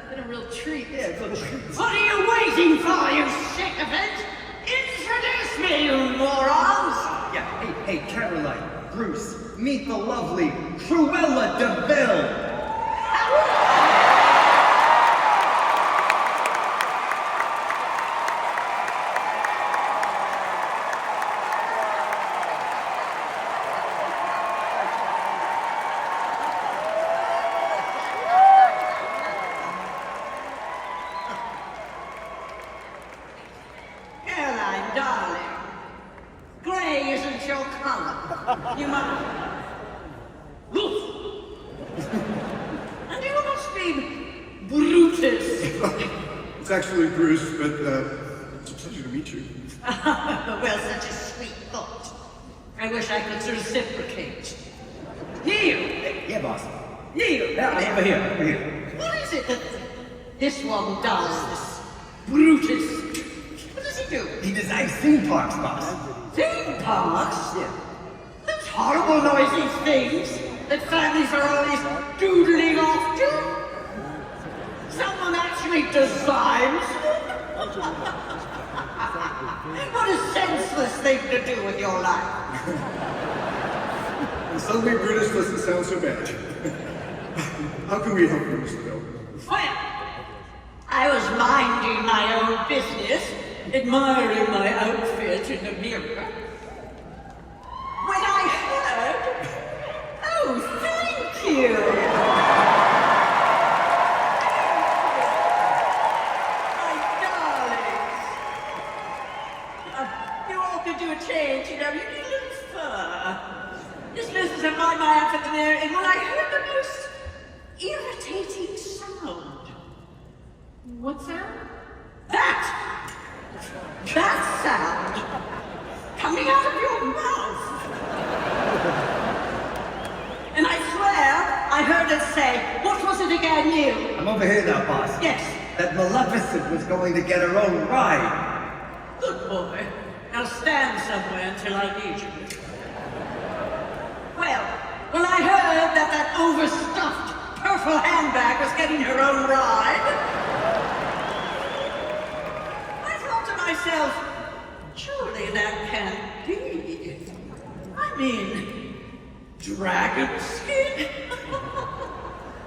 been a real treat. Yeah, good treat. What are you waiting for, you sycophant? Introduce me, you morons! Yeah, hey, Caroline, Bruce, meet the lovely Cruella de Vil. Caroline, darling, grey isn't your color. You must... Woof! And you must be Brutus. It's actually Bruce, but it's a pleasure to meet you. Well, such a sweet thought. I wish I could reciprocate. You! Yeah, boss. You! Yeah, over here. What is it that this one does, this Brutus? What does he do? He designs theme parks, boss. Theme parks? Yeah. Those horrible noisy things that families are always doodling off to? Someone actually designs them? What a senseless thing to do with your life. And suddenly Brutus doesn't sound so bad. How can we help you, Mr. Bill? Well, I was minding my own business, admiring my outfit in the mirror, when I heard, oh, thank you. My darlings. You all could do a change, you know, you need a little fur. Just listen to my outfit in the mirror, and when I heard the most irritating sound. What sound? That sound coming out of your mouth. And I swear I heard it say, what was it again, you? I'm over here now, boss. Yes. That Maleficent was going to get her own ride. Good boy. Now stand somewhere until I need you. Well, when I heard that overstuffed purple handbag was getting her own ride, I thought to myself, surely that can't be. I mean, dragon skin?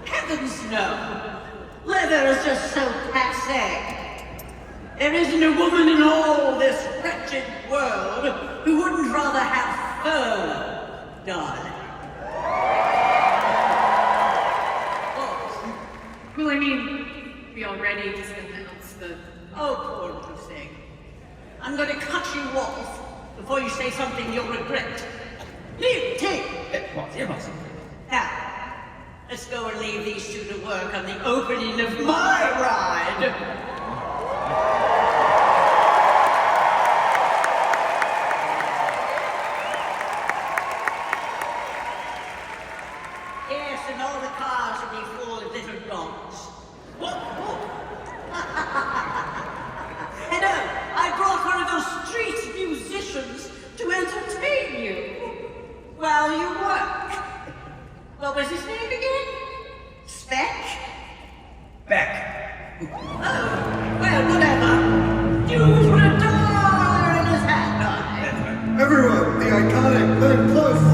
Heavens no. Leather is just so passé. There isn't a woman in all this wretched world who wouldn't rather have fur, darling. Well, I mean, we already just announced the... Oh, poor little thing. I'm going to cut you off before you say something you'll regret. Here, take. Here, boss. Now, let's go and leave these two to work on the opening of my ride. Yes, and name again? Speck? Beck. Oh, well, whatever. Dude with a dollar in his hat. Everyone, the iconic Glenn Close.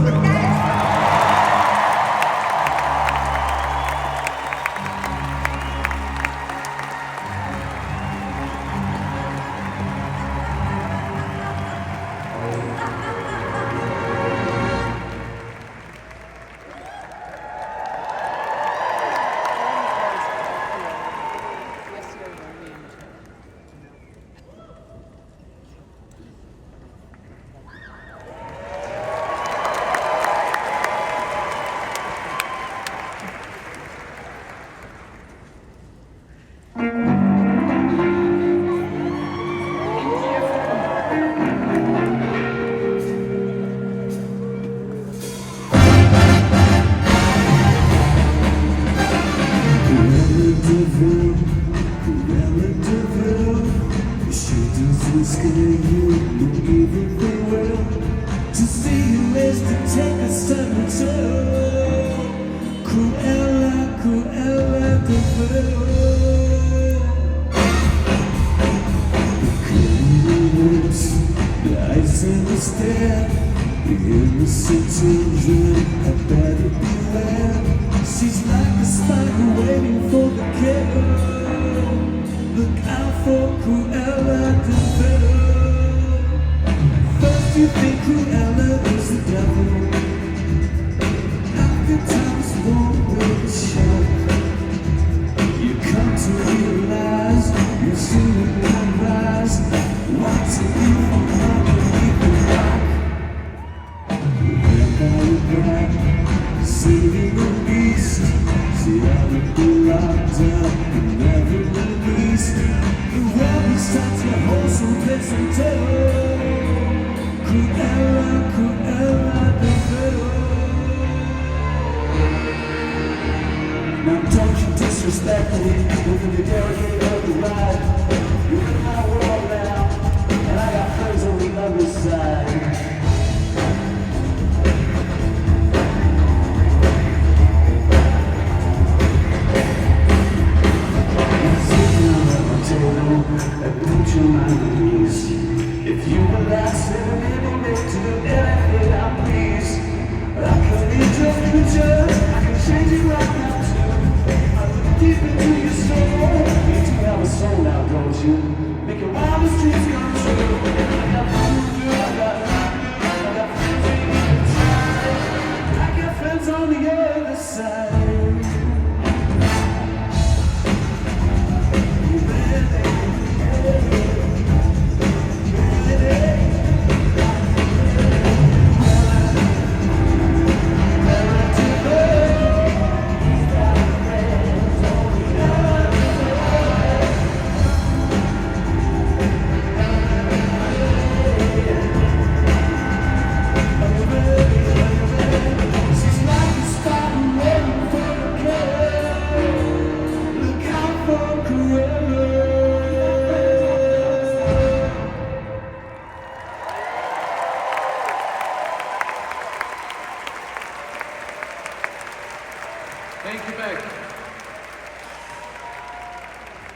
Thank you, Beck.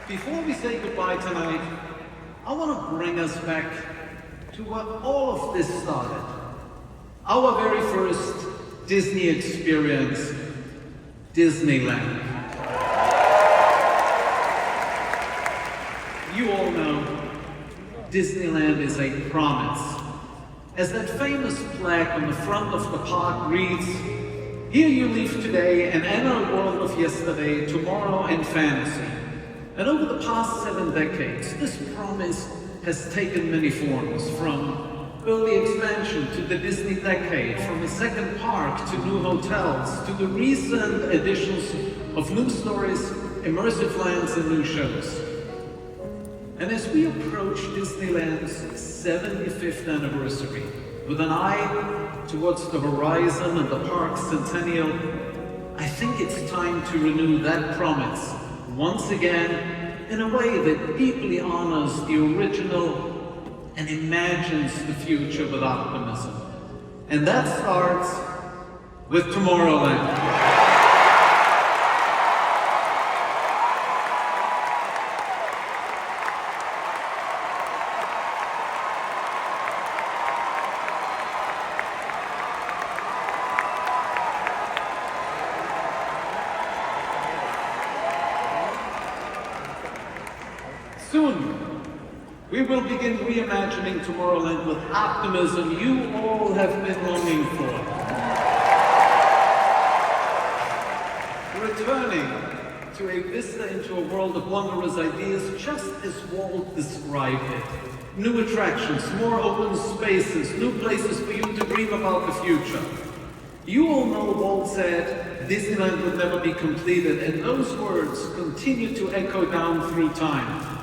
Before we say goodbye tonight, I want to bring us back to what all of this started. Our very first Disney experience, Disneyland. You all know, Disneyland is a promise. As that famous plaque on the front of the park reads, "Here you leave today and enter a world of yesterday, tomorrow, and fantasy." And over the past 7 decades, this promise has taken many forms, from early expansion to the Disney decade, from a second park to new hotels, to the recent additions of new stories, immersive lands, and new shows. And as we approach Disneyland's 75th anniversary, with an eye towards the horizon and the park's centennial, I think it's time to renew that promise once again in a way that deeply honors the original and imagines the future with optimism. And that starts with Tomorrowland. Soon, we will begin reimagining Tomorrowland with optimism you all have been longing for. Returning to a vista into a world of wondrous ideas, just as Walt described it. New attractions, more open spaces, new places for you to dream about the future. You all know Walt said Disneyland would never be completed, and those words continue to echo down through time.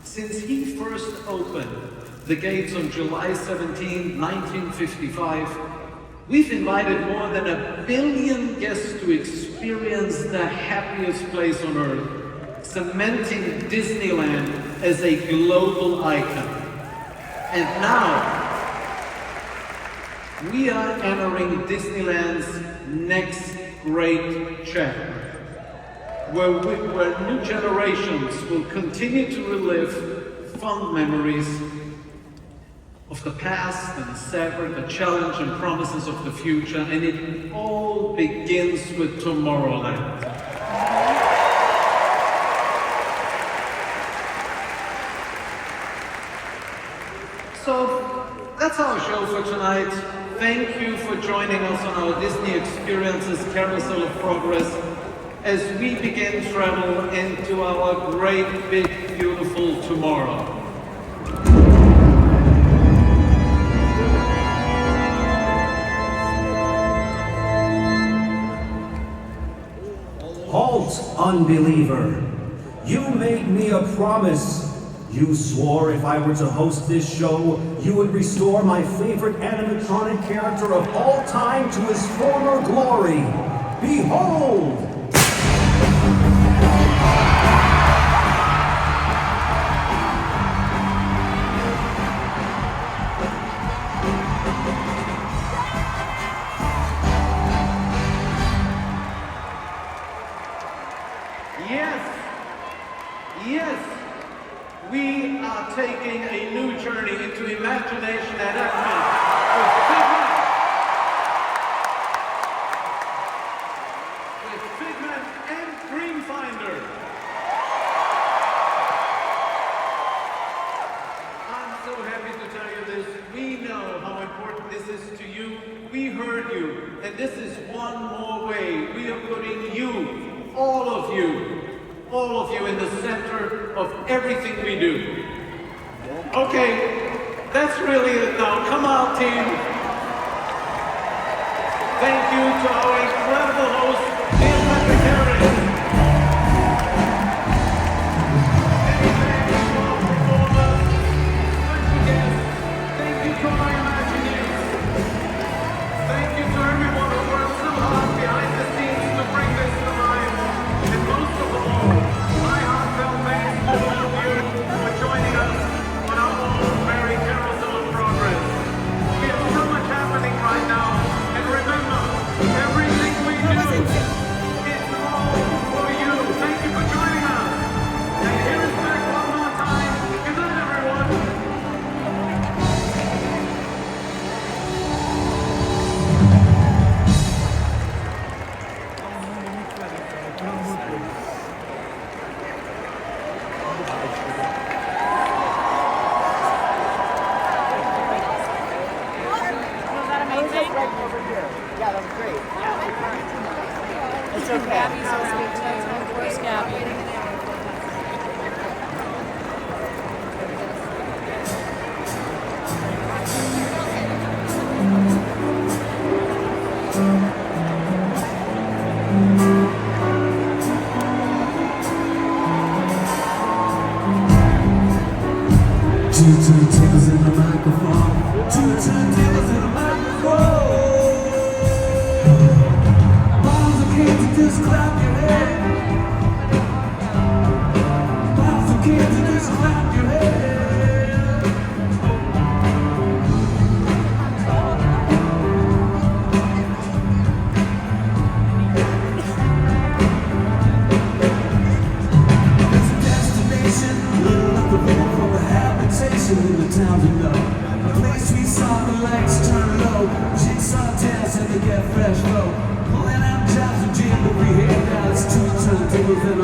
Since he first opened the gates on July 17, 1955, we've invited more than 1 billion guests to experience the happiest place on earth, cementing Disneyland as a global icon. And now, we are entering Disneyland's next great chapter, where new generations will continue to relive fond memories of the past and savor the challenge and promises of the future, and it all begins with Tomorrowland. So, that's our show for tonight. Thank you for joining us on our Disney Experiences Carousel of Progress as we begin travel into our great, big, beautiful tomorrow. Halt, unbeliever! You made me a promise. You swore if I were to host this show, you would restore my favorite animatronic character of all time to his former glory. Behold! Yes, we are taking a new journey into imagination at Anaheim with Figment and Dreamfinder. I'm so happy to tell you this. We know how important this is to you. We heard you, and this is one more way we are putting you, all of you in the center of everything we do. Okay, that's really it now. Come on, team. Thank you to our incredible host, Neil Patrick Harris. Thank you to my Imagineers. Thank you to everyone who worked so hard behind the scenes to bring this to life. And most of all, my heartfelt thanks to all of you for joining us on our own very Carousel of Progress. We have so much happening right now, and remember, everything we do is all for you. Thank you for joining us. And here is back one more time. Good night, everyone. Yeah, that was great. It's okay. Gabby's so sweet too. Where's Gabby? Two turntables in the microphone. Two turntables in the microphone. Bombs of candy, just clap your head. Bombs of candy, just clap your head. There's a destination, little up the road from a habitation in the town you know. A place we saw the lights turn low. Jigsaw dance and to get fresh flow. Pulling out jobs and jamboree here. Now it's two turntables in a